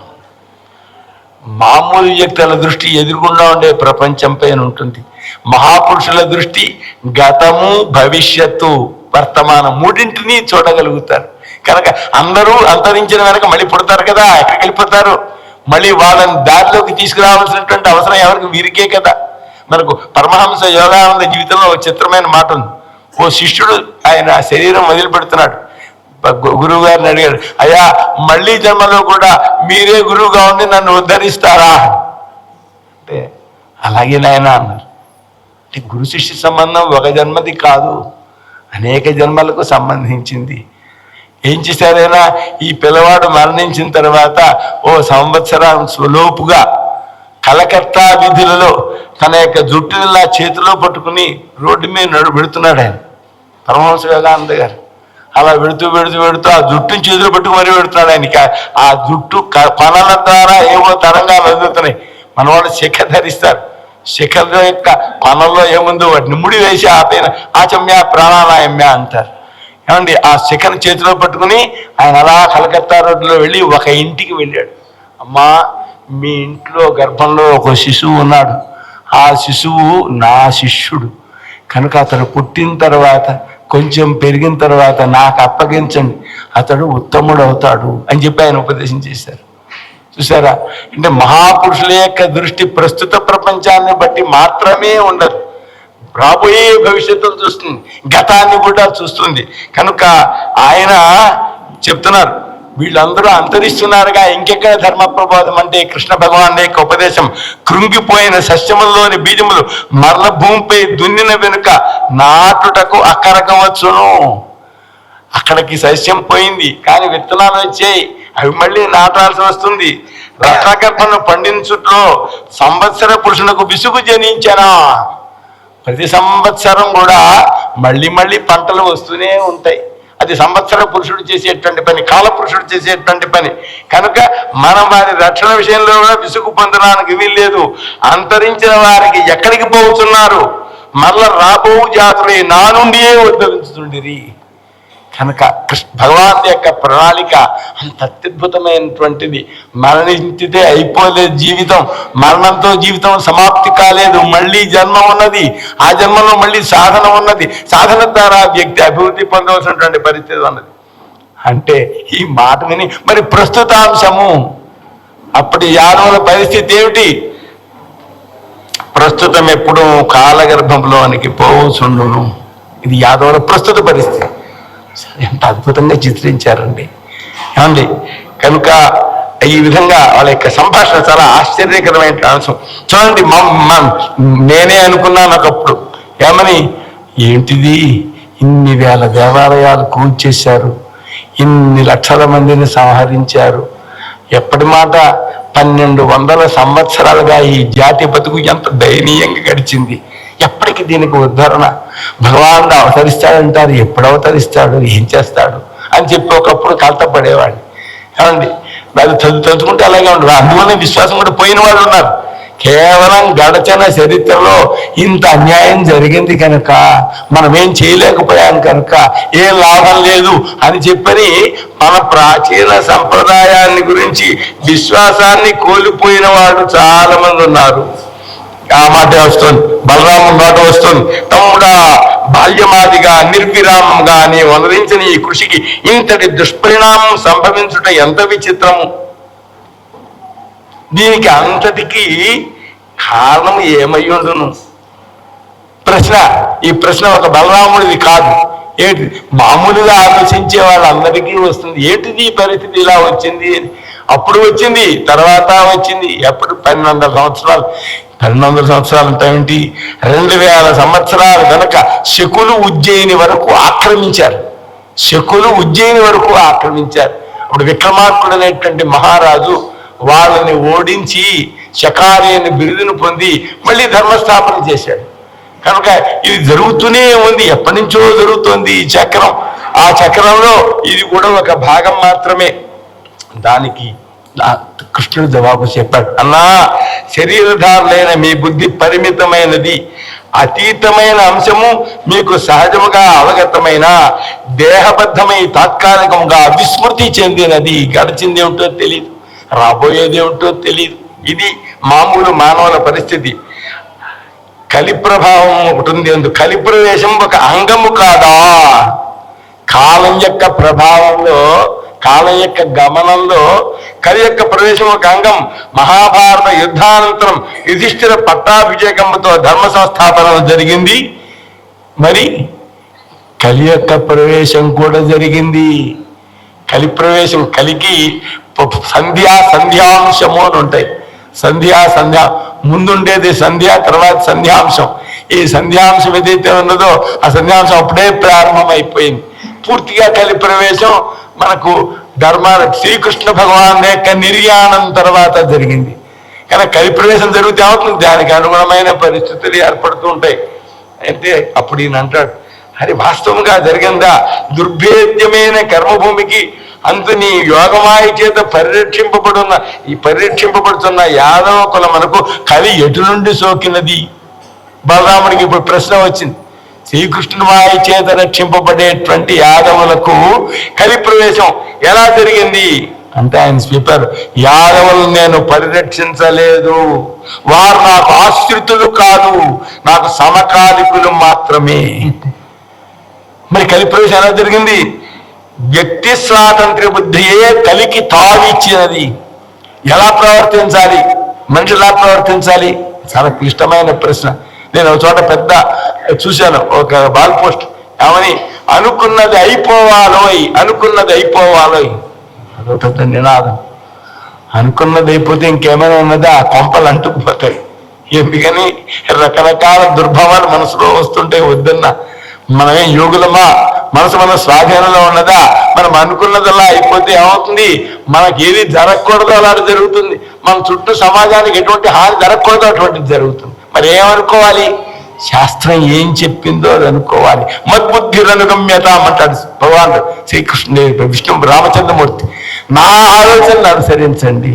మామూలు వ్యక్తుల దృష్టి ఎదురుగుండా ఉండే ప్రపంచం పైన ఉంటుంది. మహాపురుషుల దృష్టి గతము, భవిష్యత్తు, వర్తమానం మూడింటిని చూడగలుగుతారు. కనుక అందరూ అంతరించిన వెనక మళ్ళీ పుడతారు కదా, ఎక్కడికి వెళ్ళిపోతారు? మళ్ళీ వాళ్ళని దారిలోకి తీసుకురావాల్సినటువంటి అవసరం ఎవరికి? వీరికే కదా. మనకు పరమహంస యోగానంద జీవితంలో ఒక చిత్రమైన మాట ఉంది. ఓ శిష్యుడు ఆయన శరీరం వదిలిపెడుతున్నాడు. గురువు గారిని అడిగాడు, అయ్యా మళ్ళీ జన్మలో కూడా మీరే గురువుగా ఉండి నన్ను ఉద్ధరిస్తారా అంటే, అలాగే నాయన అన్నారు. అంటే గురు శిష్య సంబంధం ఒక జన్మది కాదు, అనేక జన్మలకు సంబంధించింది. ఏం చేశారైనా ఈ పిల్లవాడు మరణించిన తర్వాత ఓ సంవత్సరం లోపుగా కలకత్తా వీధులలో తన యొక్క జుట్టునిలా చేతిలో పట్టుకుని రోడ్డు మీద పెడుతున్నాడు ఆయన పరమహంస యోగానంద గారు. అలా వెడుతూ ఆ జుట్టుని చేతిలో పట్టుకు మరీ పెడుతున్నాడు ఆయనకి. ఆ జుట్టు కొనల ద్వారా ఏవో తరంగాలు వదులుతున్నాయి. మన వాళ్ళు శిఖ ధరిస్తారు. శిఖల యొక్క కొనల్లో ఏముందో వాటిని ముడి వేసి ఆపైన ఆచమ్య ప్రాణాయామ్య అంటారు. ఏమండి ఆ శిఖను చేతిలో పట్టుకుని ఆయన అలా కలకత్తా రోడ్డులో వెళ్ళి ఒక ఇంటికి వెళ్ళాడు. అమ్మా మీ ఇంట్లో గర్భంలో ఒక శిశువు ఉన్నాడు, ఆ శిశువు నా శిష్యుడు కనుక అతడు పుట్టిన తర్వాత కొంచెం పెరిగిన తర్వాత నాకు అప్పగించండి, అతడు ఉత్తముడు అవుతాడు అని చెప్పి ఆయన ఉపదేశం చేశారు. చూసారా? అంటే మహాపురుషుల యొక్క దృష్టి ప్రస్తుత ప్రపంచాన్ని బట్టి మాత్రమే ఉండదు, రాబోయే భవిష్యత్తును చూస్తుంది, గతాన్ని కూడా చూస్తుంది. కనుక ఆయన చెప్తున్నారు వీళ్ళందరూ అంతరిస్తున్నారుగా, ఇంకెక్కడ ధర్మ ప్రబోధం అంటే కృష్ణ భగవాన్ యొక్క ఉపదేశం. కృంగిపోయిన సస్యముల్లోని బీజములు మరల భూమిపై దున్నిన వెనుక నాటుటకు అక్కరకవచ్చును. అక్కడికి సస్యం పోయింది కానీ విత్తనాలు వచ్చాయి, అవి మళ్ళీ నాటాల్సి వస్తుంది. రత్నగర్భను పండించుట్లో సంవత్సర పురుషులకు విసుగు జనించానా. ప్రతి సంవత్సరం కూడా మళ్ళీ పంటలు వస్తూనే ఉంటాయి. అది సంవత్సర పురుషుడు చేసేటువంటి పని, కాల పురుషుడు చేసేటువంటి పని. కనుక మనం వారి రక్షణ విషయంలో కూడా విసుగు పొందడానికి వీల్లేదు. అంతరించిన వారికి ఎక్కడికి పోతున్నారు? మరల రాబో జాతులే నా నుండియే ఉద్భవించుతుండిరి. కనుక భగవాన్ యొక్క ప్రణాళిక అంత అత్యద్భుతమైనటువంటిది. మరణించితే అయిపోలేదు జీవితం, మరణంతో జీవితం సమాప్తి కాలేదు, మళ్ళీ జన్మ ఉన్నది, ఆ జన్మలో మళ్ళీ సాధన ఉన్నది, సాధన ద్వారా వ్యక్తి అభివృద్ధి పొందవలసినటువంటి పరిస్థితి ఉన్నది. అంటే ఈ మాట విని మరి ప్రస్తుతాంశము అప్పటి యాదవుల పరిస్థితి ఏమిటి? ప్రస్తుతం ఎప్పుడు కాలగర్భంలోనికి పోవచ్చుండును. ఇది యాదవుల ప్రస్తుత పరిస్థితి. ఎంత అద్భుతంగా చిత్రించారండి ఏమండి. కనుక ఈ విధంగా వాళ్ళ యొక్క సంభాషణ చాలా ఆశ్చర్యకరమైన అంశం. చూడండి నేనే అనుకున్నాను ఒకప్పుడు, ఏమని, ఏంటిది ఇన్ని వేల దేవాలయాలు కూల్చేశారు, ఇన్ని లక్షల మందిని సంహరించారు, ఎప్పటి మాట 1200 సంవత్సరాలుగా ఈ జాతి బతుకు ఎంత దయనీయంగా గడిచింది, ఎప్పటికీ దీనికి ఉద్ధరణ? భగవానుడు అవతరిస్తాడంటారు, ఎప్పుడు అవతరిస్తాడు, ఏం చేస్తాడు అని చెప్పి ఒకప్పుడు కలతపడేవాడిని ఏమండి. అది తలుచుకుంటే అలాగే ఉండదు. అందువల్ల విశ్వాసం కూడా పోయిన వాళ్ళు ఉన్నారు. కేవలం గడచిన చరిత్రలో ఇంత అన్యాయం జరిగింది కనుక, మనం ఏం చేయలేకపోయాం కనుక ఏం లాభం లేదు అని చెప్పని మన ప్రాచీన సంప్రదాయాన్ని గురించి విశ్వాసాన్ని కోల్పోయిన వాళ్ళు చాలా మంది ఉన్నారు. ఆ మాట వస్తుంది, బలరామం మాట వస్తుంది, తమ్ముడా బాల్యమాదిగా నిర్విరామంగా నీ వనరించిన ఈ కృషికి ఇంతటి దుష్పరిణామం సంభవించుట ఎంత విచిత్రము. దీనికి అంతటికి కారణం ఏమయ్యుండును? ప్రశ్న. ఈ ప్రశ్న ఒక బలరాముడిది కాదు. ఏంటి? మామూలుగా ఆలోచించే వాళ్ళందరికీ వస్తుంది. ఏంటిది ఈ పరిస్థితి ఇలా వచ్చింది? అప్పుడు వచ్చింది, తర్వాత వచ్చింది. ఎప్పుడు 1200 సంవత్సరాలు. 1200 సంవత్సరాలు అంటే ఏంటి? 2000 సంవత్సరాలు కనుక శకులు ఉజ్జయిని వరకు ఆక్రమించారు. శకులు ఉజ్జయిని వరకు ఆక్రమించారు. అప్పుడు విక్రమార్కుడు అనేటువంటి మహారాజు వాళ్ళని ఓడించి శకారి అని బిరుదును పొంది మళ్ళీ ధర్మస్థాపన చేశాడు. కనుక ఇది జరుగుతూనే ఉంది, ఎప్పటి నుంచో జరుగుతుంది ఈ చక్రం. ఆ చక్రంలో ఇది కూడా ఒక భాగం మాత్రమే. దానికి కృష్ణుడు జవాబు చెప్పాడు, అన్నా శరీరధారులైన మీ బుద్ధి పరిమితమైనది, అతీతమైన అంశము మీకు సహజముగా అవగతమైన దేహబద్ధమై తాత్కాలికముగా విస్మృతి చెందినది. గడిచింది ఏమిటో తెలియదు, రాబోయేది ఏమిటో తెలియదు. ఇది మామూలు మానవుల పరిస్థితి. కలి ప్రభావం ఒకటి ఉంది. అందుకు కలి ప్రవేశం ఒక అంగము కాదా? కాలం యొక్క ప్రభావంలో, కాలం యొక్క గమనంలో కలి యొక్క ప్రవేశం ఒక అంగం. మహాభారత యుద్ధానంతరం యుధిష్ఠిర పట్టాభిషేకంతో ధర్మ సంస్థాపన జరిగింది. మరి కలి యొక్క ప్రవేశం కూడా జరిగింది. కలి ప్రవేశం, కలికి సంధ్యాంశము అని ఉంటాయి. సంధ్యా ముందుండేది సంధ్య, తర్వాత సంధ్యాంశం. ఈ సంధ్యాంశం ఏదైతే ఉన్నదో ఆ సంధ్యాంశం అప్పుడే ప్రారంభమైపోయింది. పూర్తిగా కలి ప్రవేశం మనకు శ్రీకృష్ణ భగవాన్ యొక్క నిర్యాణం తర్వాత జరిగింది. కానీ కలి ప్రవేశం జరిగితే అవుతుంది, దానికి అనుగుణమైన పరిస్థితులు ఏర్పడుతూ ఉంటాయి. అయితే అప్పుడు ఈయన అంటాడు, అది వాస్తవంగా జరిగిందా? దుర్భేద్యమైన కర్మభూమికి అంతుని యోగమాయ చేత పరిరక్షింపబడుతున్న యాదవ కులమునకు కలి ఎటు నుండి సోకినది? బలరాముడికి ఇప్పుడు ప్రశ్న వచ్చింది. శ్రీకృష్ణుని మాయ చేత రక్షింపబడేటువంటి యాదవులకు కలి ప్రవేశం ఎలా జరిగింది అంటే ఆయన చెప్పారు, యాదవులను నేను పరిరక్షించలేదు, వారు నాకు ఆశ్రితులు కాదు, నాకు సమకాలికులు మాత్రమే. మరి కలి ప్రవేశం ఎలా జరిగింది? వ్యక్తి స్వాతంత్ర్య బుద్ధియే కలికి తావిచ్చినది. ఎలా ప్రవర్తించాలి, మనిషి ఎలా ప్రవర్తించాలి? చాలా క్లిష్టమైన ప్రశ్న. నేను ఒక చోట పెద్ద చూశాను, ఒక వాల్ పోస్ట్, ఏమని, అనుకున్నది అయిపోవాలోయ్, అనుకున్నది అయిపోవాలోయ్. అదో పెద్ద నినాదం. అనుకున్నది అయిపోతే ఇంకేమైనా ఉన్నదా? ఆ కొంపలు అంటుకుపోతాయి. ఎందుకని రకరకాల దుర్భావాలు మనసులో వస్తుంటే వద్దన్నా. మనమేం యోగులమా? మనసు మన స్వాధీనంలో ఉన్నదా? మనం అనుకున్నదల్లా అయిపోతే ఏమవుతుంది? మనకి ఏది జరగకూడదో అలాంటి జరుగుతుంది. మన చుట్టూ సమాజానికి ఎటువంటి హాని జరగకూడదో అటువంటిది జరుగుతుంది. మరి ఏమనుకోవాలి? శాస్త్రం ఏం చెప్పిందో అది అనుకోవాలి. మద్బుద్ధిరనుగమ్యత అంటాడు భగవాన్ శ్రీకృష్ణుడు, విష్ణు రామచంద్రమూర్తి. నా ఆలోచనను అనుసరించండి,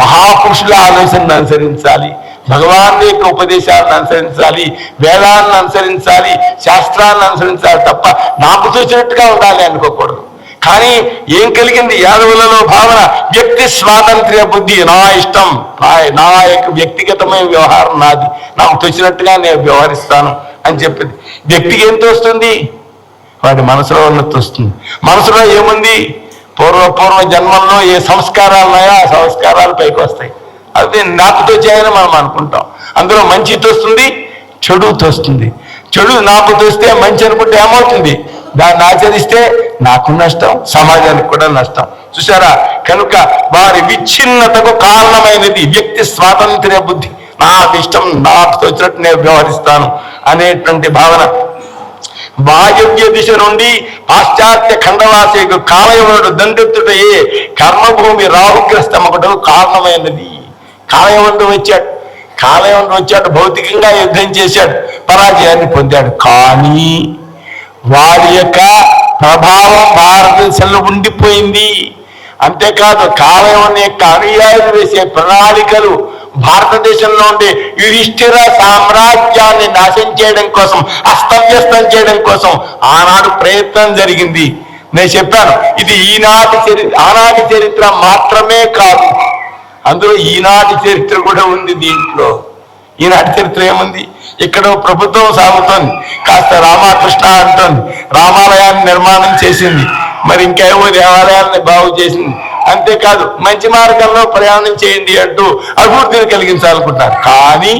మహాపురుషుల ఆలోచనను అనుసరించాలి, భగవాన్ యొక్క ఉపదేశాలను అనుసరించాలి, వేదాలను అనుసరించాలి, శాస్త్రాలను అనుసరించాలి తప్ప నాకు చూసినట్టుగా ఉండాలి అనుకోకూడదు. కానీ ఏం కలిగింది యాదవులలో భావన? వ్యక్తి స్వాతంత్ర్య బుద్ధి, నా ఇష్టం, నా యొక్క వ్యక్తిగతమైన వ్యవహారం నాది, నాకు తోచినట్టుగా నేను వ్యవహరిస్తాను అని చెప్పింది. వ్యక్తికి ఏం తోస్తుంది? వాడి మనసులో ఉన్నది వస్తుంది. మనసులో ఏముంది? పూర్వ జన్మల్లో ఏ సంస్కారాలు ఉన్నాయో ఆ సంస్కారాలు పైకి వస్తాయి. అది నాకు తోచాయని మనం అనుకుంటాం. అందులో మంచి తోస్తుంది, చెడు తోస్తుంది. చెడు నాకు తోస్తే మంచి అనుకుంటే ఏమవుతుంది? దాన్ని ఆచరిస్తే నాకు నష్టం, సమాజానికి కూడా నష్టం. చూసారా? కనుక వారి విచ్ఛిన్నతకు కారణమైనది వ్యక్తి స్వాతంత్ర్య బుద్ధి. నాకు ఇష్టం, నాకు తోచినట్టు నేను వ్యవహరిస్తాను అనేటువంటి భావన. వాయవ్య దిశ నుండి పాశ్చాత్య ఖండవాసికు కాలయవనుడు దండెత్తుటయే కర్మభూమి రాహుగ్రస్తమొకటకు కారణమైనది. కాలయవనుడు వచ్చాడు, భౌతికంగా యుద్ధం చేశాడు, పరాజయాన్ని పొందాడు. కానీ వాడి యొక్క ప్రభావం భారతదేశంలో ఉండిపోయింది. అంతేకాదు కాలయవని యొక్క అనుయాయులు వేసే ప్రణాళికలు భారతదేశంలో ఉండే యుధిష్ఠిర సామ్రాజ్యాన్ని నాశనం చేయడం కోసం, అస్తవ్యస్తం చేయడం కోసం ఆనాడు ప్రయత్నం జరిగింది. నేను చెప్పాను, ఇది ఆనాటి చరిత్ర మాత్రమే కాదు, అందులో ఈనాటి చరిత్ర కూడా ఉంది. దీంట్లో ఈనాటి చరిత్ర ఏముంది? ఇక్కడ ప్రభుత్వం సాగుతోంది, కాస్త రామకృష్ణ అంటోంది, రామాలయాన్ని నిర్మాణం చేసింది, మరి ఇంకేవో దేవాలయాన్ని బాగు చేసింది. అంతేకాదు మంచి మార్గంలో ప్రయాణం చేయండి అంటూ అభివృద్ధిని కలిగించాలనుకుంటున్నారు. కానీ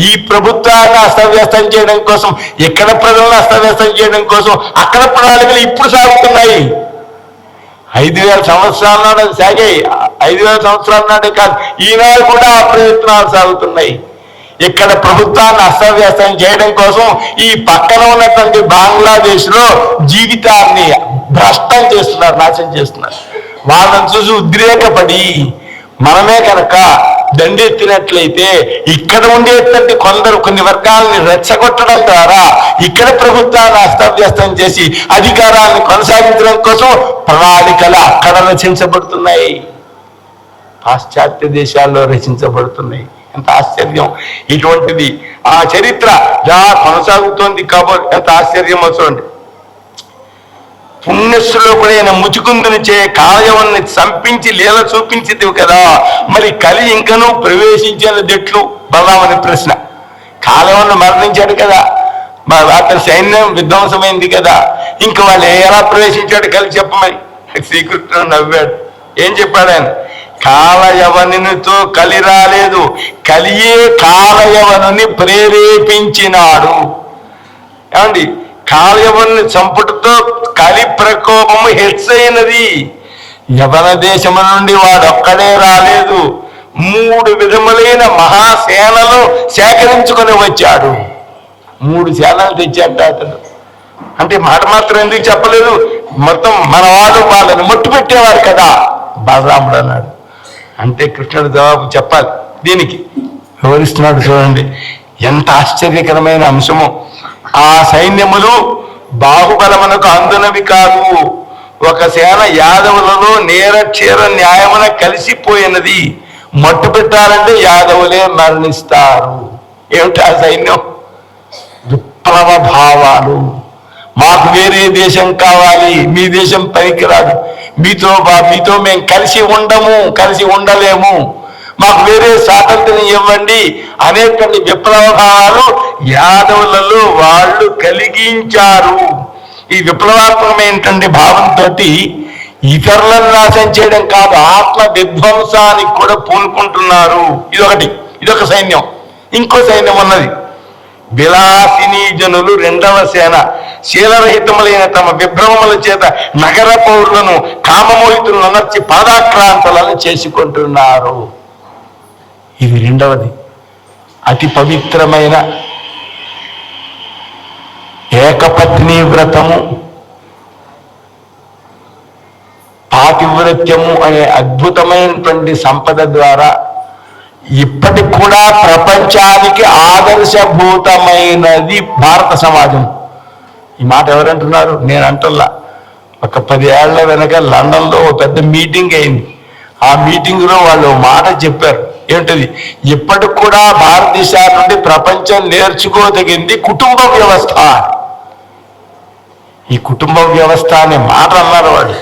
ఈ ప్రభుత్వాన్ని అస్తవ్యస్తం చేయడం కోసం, ఎక్కడ ప్రజలను అస్తవ్యస్తం చేయడం కోసం అక్కడ ప్రణాళికలు ఇప్పుడు సాగుతున్నాయి. 5000 సంవత్సరాల నాడు అది సాగాయి. 5000 సంవత్సరాల నాడే కాదు, ఈనాడు కూడా ఆ ప్రయత్నాలు సాగుతున్నాయి. ఇక్కడ ప్రభుత్వాన్ని అస్తవ్యస్తం చేయడం కోసం ఈ పక్కన ఉన్నటువంటి బంగ్లాదేశ్ లో జీవితాన్ని భ్రష్టం చేస్తున్నారు, నాశనం చేస్తున్నారు. వాళ్ళని చూసి ఉద్రేకపడి మనమే కనుక దండెత్తినట్లయితే ఇక్కడ ఉండేటువంటి కొన్ని వర్గాలని రెచ్చగొట్టడం ద్వారా ఇక్కడ ప్రభుత్వాన్ని అస్తవ్యస్తం చేసి అధికారాన్ని కొనసాగించడం కోసం ప్రణాళికలు అక్కడ రచించబడుతున్నాయి, పాశ్చాత్య దేశాల్లో రచించబడుతున్నాయి. ఎంత ఆశ్చర్యం! ఇటువంటిది ఆ చరిత్ర కొనసాగుతోంది కాబట్టి ఎంత ఆశ్చర్యం వస్తుంది. పుణ్యశ్లోకుడైన ముచుకుందుని చే కాలయవన్ని చంపించి లీల చూపించింది కదా, మరి కలి ఇంకనూ ప్రవేశించేదెట్లు బలరామని ప్రశ్న. కాలయవన్ని మరణించాడు కదా, అతని సైన్యం విధ్వంసమైంది కదా, ఇంక వాళ్ళు ఎలా ప్రవేశించాడు కలి చెప్పమని శ్రీకృష్ణుడు నవ్వాడు. ఏం చెప్పాడు ఆయన? కాలయవనితో కలి రాలేదు, కలియే కాలయవనుని ప్రేరేపించినాడు. ఏమండి, కాలయవన్ని చంపుటతో కలి ప్రకోపము హెచ్చైనది. యవన దేశము నుండి వాడొక్కడే రాలేదు, 3 విధములైన మహాసేనలు సేకరించుకొని వచ్చాడు. 3 సేనలు తెచ్చాట అతను. అంటే మాట మాత్రం ఎందుకు చెప్పలేదు? మొత్తం మనవాడు వాళ్ళని మొట్టు పెట్టేవారు కదా బలరాముడు అన్నాడు. అంటే కృష్ణుడు జవాబు చెప్పాలి. దీనికి వివరిస్తున్నాడు చూడండి, ఎంత ఆశ్చర్యకరమైన అంశము. ఆ సైన్యములు బాహుబలమునకు అందునవి కాదు, ఒక సేన యాదవులలో నేరక్షీర న్యాయమున కలిసిపోయినది. మట్టు పెట్టాలంటే యాదవులే మరణిస్తారు. ఏమిటి ఆ సైన్యం? విప్లవ భావాలు. మాకు వేరే దేశం కావాలి, మీ దేశం పనికిరాదు, మీతో మేము కలిసి ఉండలేము, మాకు వేరే స్వాతంత్ర్యం ఇవ్వండి అనేటువంటి విప్లవ భావాలు యాదవులలో వాళ్ళు కలిగించారు. ఈ విప్లవాత్మకమైనటువంటి భావంతో ఇతరులను నాశనం చేయడం కాదు, ఆత్మ విధ్వంసానికి కూడా పూనుకుంటున్నారు. ఇదొక సైన్యం. ఇంకో సైన్యం ఉన్నది, విలాసిని జనులు 2వ సేన. శీలరహితములైన తమ విభ్రమముల చేత నగర పౌరులను కామమోహితులను నచ్చి పాదాక్రాంతులను చేసుకుంటున్నారు. ఇది 2వది. అతి పవిత్రమైన ఏకపత్ని వ్రతము, పాతివ్రత్యము అనే అద్భుతమైనటువంటి సంపద ద్వారా ఇప్పటికి కూడా ప్రపంచానికి ఆదర్శభూతమైనది భారత సమాజం. ఈ మాట ఎవరంటున్నారు? నేను అంటున్నా. ఒక 10 ఏళ్ల వెనక లండన్లో ఒక పెద్ద మీటింగ్ అయింది. ఆ మీటింగ్లో వాళ్ళు మాట చెప్పారు. ఏమిటది? ఇప్పటికి కూడా భారతదేశం నుండి ప్రపంచం నేర్చుకోదగింది కుటుంబ వ్యవస్థ. ఈ కుటుంబ వ్యవస్థ అనే మాట అన్నారు వాళ్ళు.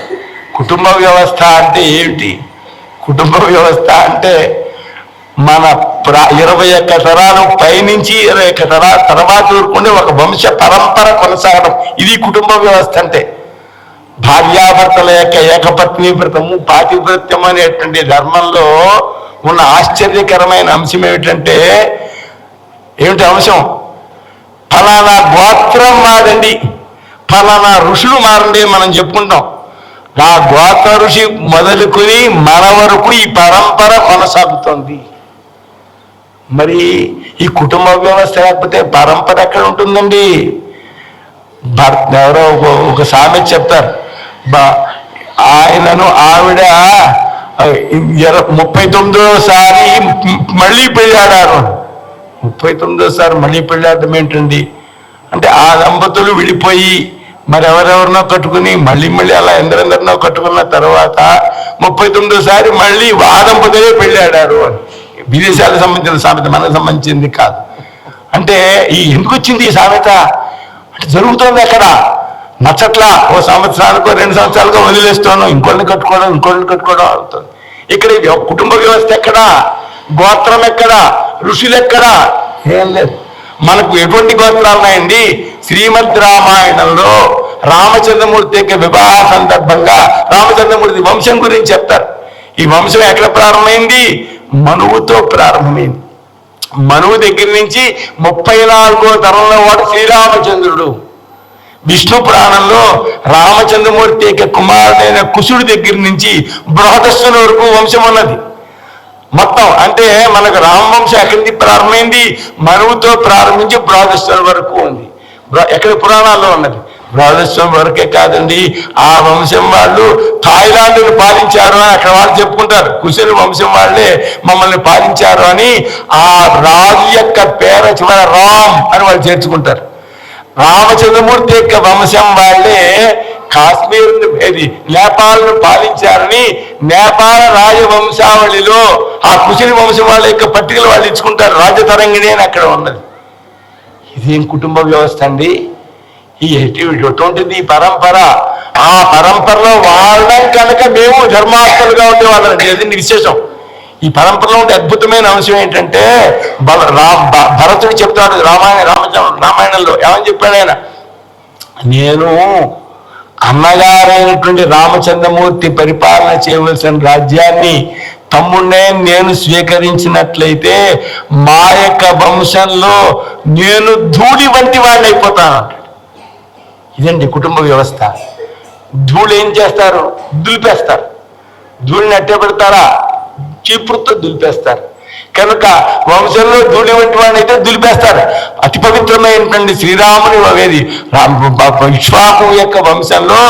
కుటుంబ వ్యవస్థ అంటే ఏమిటి? కుటుంబ వ్యవస్థ అంటే మన 21 తరాలు పైనుంచి 21 తరాల తర్వాత ఊరుకుంటే ఒక వంశ పరంపర కొనసాగడం, ఇది కుటుంబ వ్యవస్థ అంటే. భార్యాభర్తల యొక్క ఏకపత్ని వ్రతము, పాతివ్రత్యం అనేటువంటి ధర్మంలో ఉన్న ఆశ్చర్యకరమైన అంశం ఏమిటంటే, ఏమిటి అంశం? ఫలానా గోత్రం మారండి, ఫలానా ఋషులు మారండి మనం చెప్పుకుంటాం. ఆ గోత్ర ఋషి మొదలుకొని మన వరకు ఈ పరంపర కొనసాగుతుంది. మరి ఈ కుటుంబ వ్యవస్థ లేకపోతే పరంపర ఎక్కడ ఉంటుందండి? ఎవరో ఒక సామెత చెప్తారు, ఆయనను ఆవిడ 39వ మళ్ళీ పెళ్ళాడారు. 39వ మళ్ళీ పెళ్ళాడడం ఏంటండి అంటే, ఆ దంపతులు విడిపోయి మరెవరెవరినో కట్టుకుని మళ్ళీ అలా ఎందరెందరినో కట్టుకున్న తర్వాత 39వ మళ్ళీ ఆ దంపతులే పెళ్ళాడారు అని. విదేశాలకు సంబంధించిన సామెత, మనకు సంబంధించింది కాదు. అంటే ఎందుకు వచ్చింది ఈ సామెత అంటే, జరుగుతుంది అక్కడ నచ్చట్లా, ఓ సంవత్సరానికో 2 సంవత్సరాలకో వదిలేస్తాను, ఇంకోళ్ళని కట్టుకోవడం అవుతుంది. ఇక్కడ కుటుంబ వ్యవస్థ ఎక్కడా? గోత్రం ఎక్కడా? ఋషులు ఎక్కడా? ఏం లేదు. మనకు ఎటువంటి గోత్రాలు ఉన్నాయండి? శ్రీమద్ రామాయణంలో రామచంద్రమూర్తి యొక్క వివాహ సందర్భంగా రామచంద్రమూర్తి వంశం గురించి చెప్తారు. ఈ వంశం ఎక్కడ ప్రారంభమైంది? మనువుతో ప్రారంభమైంది. మనువు దగ్గర నుంచి 34వ తరంలో వాడు శ్రీరామచంద్రుడు. విష్ణు పురాణంలో రామచంద్రమూర్తి యొక్క కుమారుడైన కుశుడి దగ్గర నుంచి బృహదశ్వని వరకు వంశం ఉన్నది మొత్తం. అంటే మనకు రామవంశం ఎక్కడి నుంచి ప్రారంభమైంది? మనువుతో ప్రారంభించి బృహదశ్వని వరకు ఉంది. ఎక్కడ పురాణాల్లో ఉన్నది. బృహదశ్వని వరకే కాదండి, ఆ వంశం వాళ్ళు థాయిలాండ్ని పాలించారు అని అక్కడ వాళ్ళు చెప్పుకుంటారు. కుశల వంశం వాళ్ళే మమ్మల్ని పాలించారు అని ఆ రాజు యొక్క పేర చివర రామ్ అని వాళ్ళు చేర్చుకుంటారు. రామచంద్రమూర్తి యొక్క వంశం వాళ్ళే కాశ్మీర్ నేపాల్ను పాలించారని నేపాల రాజవంశావళిలో ఆ కుశల వంశం వాళ్ళ యొక్క పట్టికలు వాళ్ళు ఇచ్చుకుంటారు. రాజతరంగిణి అని అక్కడ ఉన్నది. ఇదేం కుటుంబ వ్యవస్థ అండి! ఎటువంటిది ఈ పరంపర? ఆ పరంపరలో వాళ్ళం కనుక మేము ధర్మార్థులుగా ఉండేవాళ్ళండి. అది విశేషం. ఈ పరంపరలో ఉండే అద్భుతమైన అంశం ఏంటంటే భరతుడు చెప్తాడు రామాయణంలో ఏమని చెప్పాడు ఆయన, నేను అన్నగారైనటువంటి రామచంద్రమూర్తి పరిపాలన చేయవలసిన రాజ్యాన్ని తమ్ముడే నేను స్వీకరించినట్లయితే మా యొక్క వంశంలో నేను ధూళి వంటి వాడిని అయిపోతాను. ఇదండి కుటుంబ వ్యవస్థ. ధూళి ఏం చేస్తారు? దులిపేస్తారు. ధూళిని అట్టే పెడతారా? చీపురుతో దులిపేస్తారు. కనుక వంశంలో ధూళి వంటి వాడిని అయితే దులిపేస్తారు. అతి పవిత్రమైనటువంటి శ్రీరాముని వేది ఇక్ష్వాకు యొక్క వంశంలో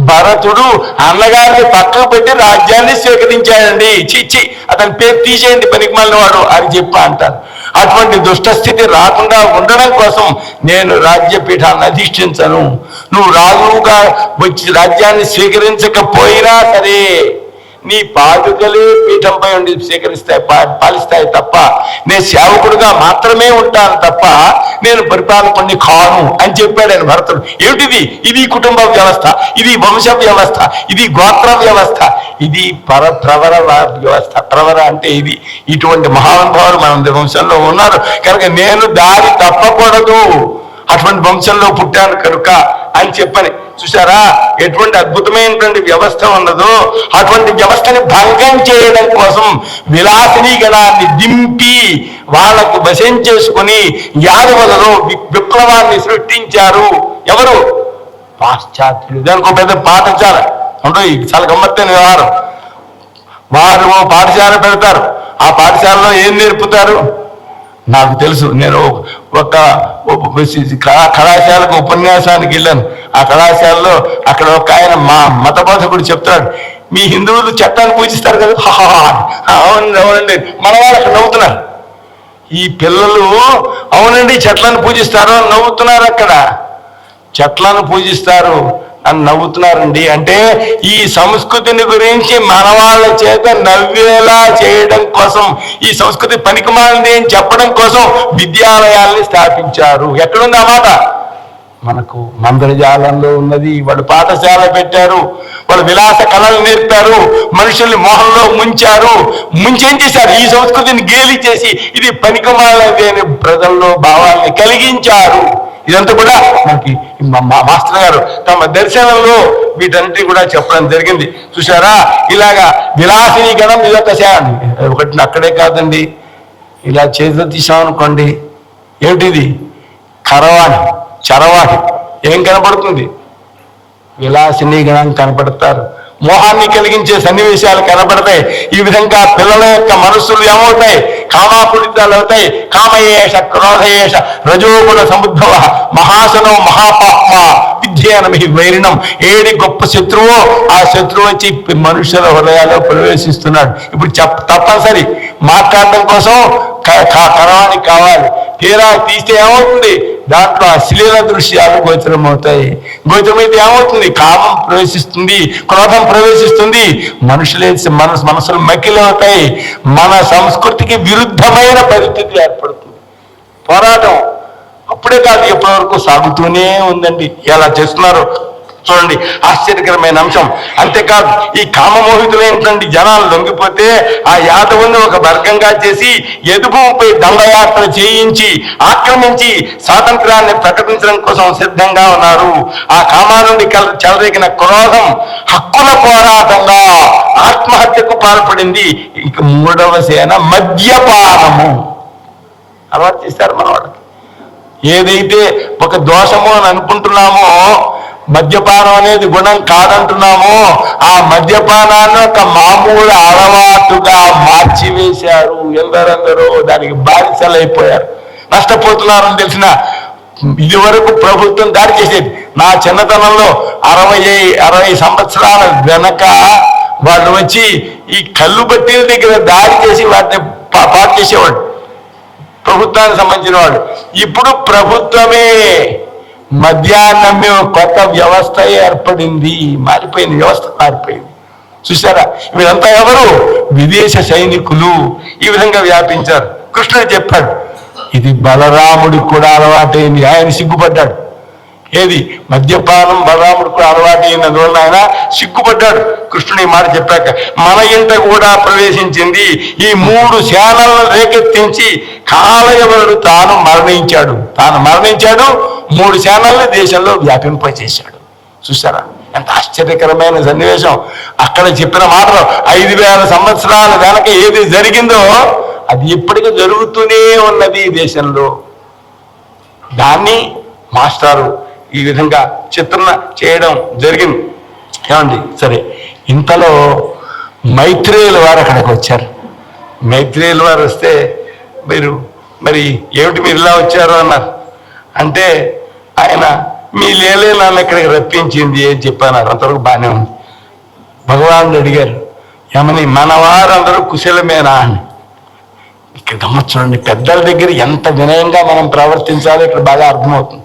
భరతుడు అన్నగారిని పక్కకు పెట్టి రాజ్యాన్ని స్వీకరించాడండి. చిచ్చి అతని పేరు తీసేయండి పనికిమాలిన వాడు అని చెప్పి అంటారు. అటువంటి దుష్టస్థితి రాకుండా ఉండడం కోసం నేను రాజ్యపీఠాన్ని అధిష్ఠించను. నువ్వు రాజుగా వచ్చి రాజ్యాన్ని స్వీకరించకపోయినా సరే నీ పాదుకలే పీఠంపై ఉండి స్వీకరిస్తాయి, పాలిస్తాయి తప్ప నేను సేవకుడుగా మాత్రమే ఉంటాను తప్ప నేను పరిపాలకుడిని కాను అని చెప్పాడు ఆయన భరతుడు. ఏమిటిది? ఇది కుటుంబ వ్యవస్థ, ఇది వంశ వ్యవస్థ, ఇది గోత్ర వ్యవస్థ, ఇది ప్రవర వ్యవస్థ. ప్రవర అంటే ఇది. ఇటువంటి మహానుభావులు మన వంశంలో ఉన్నారు కనుక నేను దారి తప్పకూడదు, అటువంటి వంశంలో పుట్టాను కనుక అని చెప్పని. చూసారా ఎటువంటి అద్భుతమైనటువంటి వ్యవస్థ ఉన్నదో? అటువంటి వ్యవస్థని భంగం చేయడం కోసం విలాసిని గణాన్ని దింపి వాళ్లకు వశం చేసుకుని యాదవులలో విప్లవాన్ని సృష్టించారు. ఎవరు? పాశ్చాత్యులు. దానికి ఒక పెద్ద పాఠశాల ఉంటుంది. చాలా గమ్మత్తైన వ్యవహారం. వారు పాఠశాల పెడతారు. ఆ పాఠశాలలో ఏం నేర్పుతారు? నాకు తెలుసు. నేను ఒక కళాశాలకు ఉపన్యాసానికి వెళ్ళాను. ఆ కళాశాలలో అక్కడ ఒక ఆయన మా మత బోధకుడు చెప్తాడు, మీ హిందువులు చట్టాన్ని పూజిస్తారు కదా. అవునండి అవునండి. మన వాళ్ళు అక్కడ నవ్వుతున్నారు. ఈ పిల్లలు అవునండి చెట్లను పూజిస్తారు అని నవ్వుతున్నారు. అక్కడ చెట్లను పూజిస్తారు అని నవ్వుతున్నారండి. అంటే ఈ సంస్కృతిని గురించి మన వాళ్ళ చేత నవ్వేలా చేయడం కోసం, ఈ సంస్కృతి పనికిమాలింది అని చెప్పడం కోసం విద్యాలయాల్ని స్థాపించారు. ఎక్కడుంది ఆ మాట? మనకు మందరజాలంలో ఉన్నది. వాళ్ళు పాఠశాల పెట్టారు, వాళ్ళు విలాస కళలు నేర్పారు, మనుషుల్ని మోహంలో ముంచారు. ముంచేం చేశారు? ఈ సంస్కృతిని గేలి చేసి ఇది పనికిమాలినది అని ప్రజల్లో భావాల్ని కలిగించారు. ఇదంతా కూడా మనకి మాస్టర్ గారు తమ దర్శనంలో వీటన్నిటి కూడా చెప్పడం జరిగింది. చూసారా ఇలాగా విలాసిని గణం ఇదొక ఒకటి అక్కడే కాదండి. ఇలా చేతిలో తీసామనుకోండి, ఏమిటిది? కరవాణి, చరవాణి. ఏం కనపడుతుంది? విలాసిని గణం కనపడతారు. మోహాన్ని కలిగించే సన్నివేశాలు కనబడతాయి. ఈ విధంగా పిల్లల యొక్క మనస్సులు ఏమవుతాయి? కామాపురితాలు అవుతాయి. కామయేష క్రోధయేష రజోగుణ సముద్భవ మహాసనో మహాపాప్మ విద్యానమి వైరిణం. ఏడి గొప్ప శత్రువో ఆ శత్రువు వచ్చి మనుషుల హృదయాల్లో ప్రవేశిస్తున్నాడు. ఇప్పుడు తప్పనిసరి మాట్లాడడం కోసం కరవాణి కావాలి. తీరా తీస్తే ఏమవుతుంది? దాంట్లో అశ్లీల దృశ్యాలు గోచరమవుతాయి. గోచరమైతే ఏమవుతుంది? కామం ప్రవేశిస్తుంది, క్రోధం ప్రవేశిస్తుంది, మనసులు మకిలవుతాయి. మన సంస్కృతికి విరుద్ధమైన పరిస్థితి ఏర్పడుతుంది. పోరాటం అప్పుడే కాదు ఎప్పటి వరకు సాగుతూనే ఉందండి. ఎలా చేస్తున్నారు చూడండి, ఆశ్చర్యకరమైన అంశం. అంతేకాదు ఈ కామమోహితులైనటువంటి జనాలు లొంగిపోతే ఆ యాదవుని ఒక వర్గంగా చేసి ఎదుగుపై దండయాత్ర చేయించి ఆక్రమించి స్వాతంత్రాన్ని ప్రకటించడం కోసం సిద్ధంగా ఉన్నారు. ఆ కామా నుండి చెలరేగిన క్రోధం హక్కుల పోరాటంగా ఆత్మహత్యకు పాల్పడింది. ఇక మూడవ సేన మద్యపానము అలవాటు చేశారు మన వాళ్ళకి. ఏదైతే ఒక దోషము అని అనుకుంటున్నామో, మద్యపానం అనేది గుణం కాదంటున్నామో, ఆ మద్యపానాన్ని ఒక మామూలు అలవాటుగా మార్చివేశారు. ఎందరందరూ దానికి బానిసలైపోయారు, నష్టపోతున్నారని తెలిసిన ఇది వరకు ప్రభుత్వం దాడి చేసేది. నా చిన్నతనంలో 60 సంవత్సరాల వెనక వాళ్ళు వచ్చి ఈ కళ్ళు బట్టీల దగ్గర దాడి చేసి వాటిని పాటు చేసేవాడు, ప్రభుత్వానికి సంబంధించిన వాడు. ఇప్పుడు ప్రభుత్వమే మద్యాన్నం కొత్త వ్యవస్థ ఏర్పడింది, మారిపోయింది, వ్యవస్థ మారిపోయింది. చూసారా? వీరంతా ఎవరు? విదేశ సైనికులు. ఈ విధంగా వ్యాపించారు. కృష్ణుడు చెప్పాడు, ఇది బలరాముడికి కూడా అలవాటైంది. ఆయన సిగ్గుపడ్డాడు. ఏది? మద్యపానం బలరాముడికి కూడా అలవాటైనందువల్ల ఆయన సిగ్గుపడ్డాడు. కృష్ణుడు ఈ మాట చెప్పాక మన ఇంట కూడా ప్రవేశించింది. ఈ 3 శానలను రేకెత్తించి కాలయవనుడు తాను మరణించాడు. 3 శానల్ని దేశంలో వ్యాపింపచేశాడు. చూసారా ఎంత ఆశ్చర్యకరమైన సన్నివేశం. అక్కడ చెప్పిన మాటలు 5000 సంవత్సరాల వెనక ఏది జరిగిందో అది ఇప్పటికీ జరుగుతూనే ఉన్నది దేశంలో. దాన్ని మాస్టారు ఈ విధంగా చిత్రణ చేయడం జరిగింది. ఏమండి? సరే, ఇంతలో మైత్రేయుల వారు అక్కడికి వచ్చారు. మైత్రేయుల వారు వస్తే మరి ఏమిటి మీరు ఇలా వచ్చారు అన్నారు. అంటే ఆయన మీ లేలే నన్ను ఇక్కడికి రప్పించింది అని చెప్పాను. అంతవరకు బాగానే ఉంది. భగవానుడు అడిగారు, ఏమని మన వారందరూ కుశలమేనా అని. ఇక్కడ గమ్మచ్చునండి, పెద్దల దగ్గర ఎంత వినయంగా మనం ప్రవర్తించాలో ఇక్కడ బాగా అర్థమవుతుంది.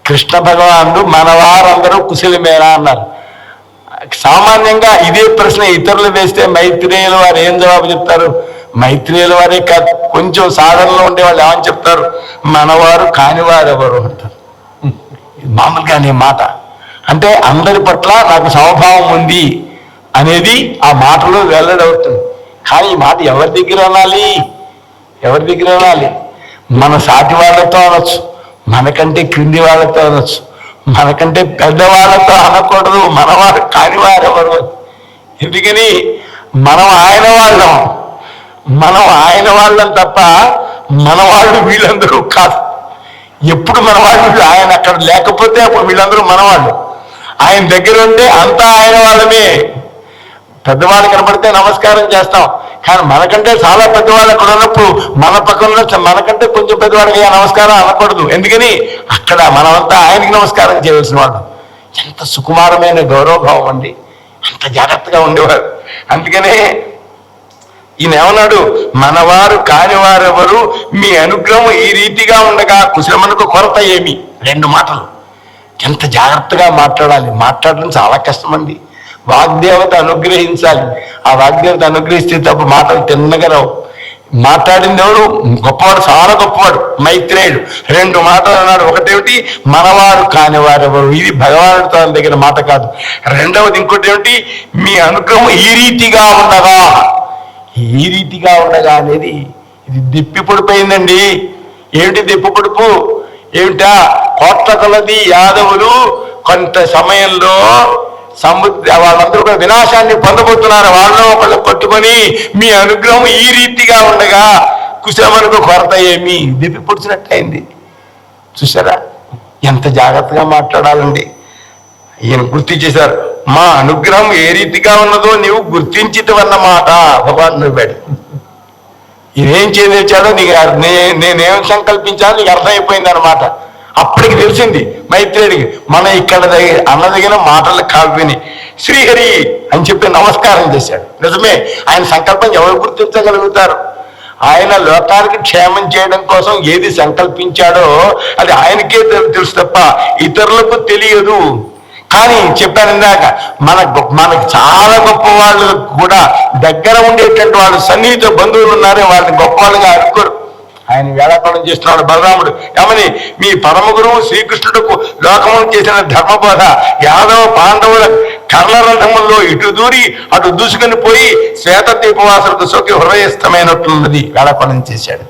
కృష్ణ భగవానుడు మన వారందరూ కుశలమేనా అన్నారు. సామాన్యంగా ఇదే ప్రశ్న ఇతరులు వేస్తే మైత్రేయుల వారు ఏం జవాబు చెప్తారు? మైత్రేయుల వారే కాదు, కొంచెం సాధనలో ఉండే వాళ్ళు ఏమని చెప్తారు? మనవారు కానివారు ఎవరు అంటారు. మామూలుగానే మాట. అంటే అందరి పట్ల నాకు సమభావం ఉంది అనేది ఆ మాటలో వెల్లడవుతుంది. కానీ ఈ మాట ఎవరి దగ్గర అనాలి? మన సాటి వాళ్ళతో అనొచ్చు, మనకంటే క్రింది వాళ్ళతో అనొచ్చు, మనకంటే పెద్దవాళ్ళతో అనకూడదు. మనవారు కానివారు ఎవరు? ఎందుకని మనం ఆయన వాళ్ళం తప్ప మన వాళ్ళు వీళ్ళందరూ కాదు. ఎప్పుడు మనవాళ్ళు ఆయన అక్కడ లేకపోతే అప్పుడు వీళ్ళందరూ మనవాళ్ళు. ఆయన దగ్గర ఉంటే అంతా ఆయన వాళ్ళమే. పెద్దవాళ్ళు కనపడితే నమస్కారం చేస్తాం, కానీ మనకంటే చాలా పెద్దవాళ్ళు అక్కడ ఉన్నప్పుడు మన పక్కన మనకంటే కొంచెం పెద్దవాళ్ళకి నమస్కారం అనకూడదు. ఎందుకని అక్కడ మనమంతా ఆయనకి నమస్కారం చేయవలసిన వాళ్ళు. ఎంత సుకుమారమైన గౌరవభావం అండి, అంత జాగ్రత్తగా ఉండేవారు. అందుకనే ఈయన ఏమన్నాడు? మనవారు కానివారెవరు, మీ అనుగ్రహం ఈ రీతిగా ఉండగా కుశలమునకు కొరత ఏమి. 2 మాటలు. ఎంత జాగ్రత్తగా మాట్లాడడం చాలా కష్టమండి. వాగ్దేవత అనుగ్రహించాలి. ఆ వాగ్దేవత అనుగ్రహిస్తే తప్ప మాటలు తిన్నగా రావు. మాట్లాడింది ఎవరు? గొప్పవాడు, చాలా గొప్పవాడు మైత్రేయుడు. 2 మాటలు అన్నాడు. ఒకటేమిటి? మనవారు కానివారెవరు. ఇది భగవానుడితో ఆయన దగ్గర మాట కాదు. రెండవది ఇంకోటి ఏమిటి? మీ అనుగ్రహం ఈ రీతిగా ఉండగా అనేది ఇది దిప్పి పొడిపోయిందండి. ఏమిటి దిప్పి పొడుపు? ఏమిటా? కోట్ల కొలది యాదవులు కొంత సమయంలో వాళ్ళందరూ కూడా వినాశాన్ని పొందబోతున్నారు. వాళ్ళలో ఒకళ్ళు కొట్టుకొని మీ అనుగ్రహం ఈ రీతిగా ఉండగా కుశలమునకు కొరత ఏమి. దిప్పి పొడిచినట్టయింది. చూసారా ఎంత జాగ్రత్తగా మాట్లాడాలండి. ఈయన గుర్తించేశారు. మా అనుగ్రహం ఏ రీతిగా ఉన్నదో నీవు గుర్తించితవన్నమాట. భగవాన్ నవ్వాడు. ఈయనేం చేశాడో నేనేం సంకల్పించాలో నీకు అర్థమైపోయింది అనమాట. అప్పటికి తెలిసింది మైత్రేయుడికి, మన ఇక్కడ అన్నదగిన మాటలు కావ్యని శ్రీహరి అని చెప్పి నమస్కారం చేశాడు. నిజమే, ఆయన సంకల్పం ఎవరు గుర్తించగలుగుతారు? ఆయన లోకానికి క్షేమం చేయడం కోసం ఏది సంకల్పించాడో అది ఆయనకే తెలుసు తప్ప ఇతరులకు తెలియదు. కానీ చెప్పాను ఇందాక, మనకు చాలా గొప్ప వాళ్ళు కూడా దగ్గర ఉండేటువంటి వాళ్ళు సన్నిహిత బంధువులు ఉన్నారే, వాళ్ళని గొప్ప వాళ్ళుగా అనుకోరు. ఆయన వేళాపడం చేస్తున్నాడు బలరాముడు. ఏమని? మీ పరమ గురువు శ్రీకృష్ణుడుకు లోకమును చేసిన ధర్మబోధ యాదవ పాండవుల కర్ణరంధముల్లో ఇటు దూరి అటు దూసుకొని పోయి శ్వేత దీపవాసులకు సోకి హృదయస్థమైనట్లున్నది. వేళాపడం చేశాడు.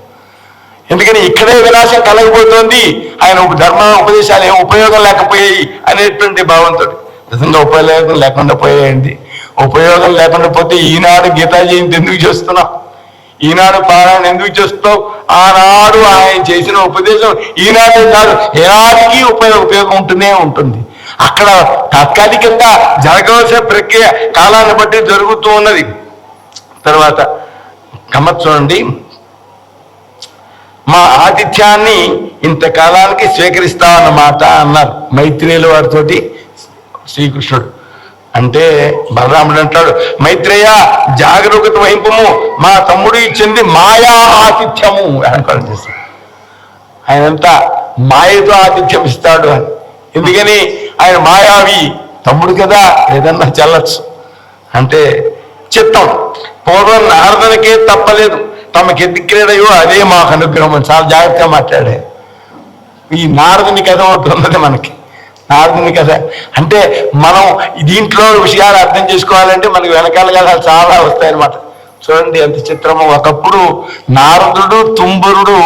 ఎందుకని ఇక్కడే వినాశం కలగబోతోంది. ఆయన ధర్మ ఉపదేశాలు ఏం ఉపయోగం లేకపోయాయి అనేటువంటి భావంతో. నిజంగా ఉపయోగం లేకుండా పోయాయండి. ఉపయోగం లేకుండా పోతే ఈనాడు గీతా జయంతి ఎందుకు చేస్తున్నాం? ఈనాడు పారాయణ ఎందుకు చేస్తావు? ఆనాడు ఆయన చేసిన ఉపదేశం ఈనాడే కాదు, ఏనాటికి ఉపయోగం ఉంటూనే ఉంటుంది. అక్కడ తాత్కాలికంగా జరగవలసిన ప్రక్రియ కాలాన్ని బట్టి జరుగుతూ ఉన్నది. తర్వాత గమ్మత్ చూడండి, మా ఆతిథ్యాన్ని ఇంతకాలానికి స్వీకరిస్తామన్నమాట అన్నారు మైత్రేయుల వారితోటి శ్రీకృష్ణుడు. అంటే బలరాముడు అంటాడు, మైత్రేయ జాగరూకత వహింపము, మా తమ్ముడు ఇచ్చింది మాయా ఆతిథ్యము అనుకోవడం చేస్తాడు. ఆయనంతా మాయతో ఆతిథ్యం ఇస్తాడు అని. ఎందుకని ఆయన మాయావి తమ్ముడు కదా, ఏదన్నా చల్లచ్చు అంటే చిత్తం. పూర్వం నారదునికే తప్పలేదు, తమకి ఎదిక్రేడయో అదే మాకు అనుగ్రహం అని చాలా జాగ్రత్తగా మాట్లాడే. ఈ నారదుని కథ ఒకటి ఉన్నది మనకి, నారదుని కథ. అంటే మనం దీంట్లో విషయాలు అర్థం చేసుకోవాలంటే మనకి వెనకాల కథలు చాలా వస్తాయన్నమాట. చూడండి ఎంత చిత్రమో. ఒకప్పుడు నారదుడు తుంబురుడు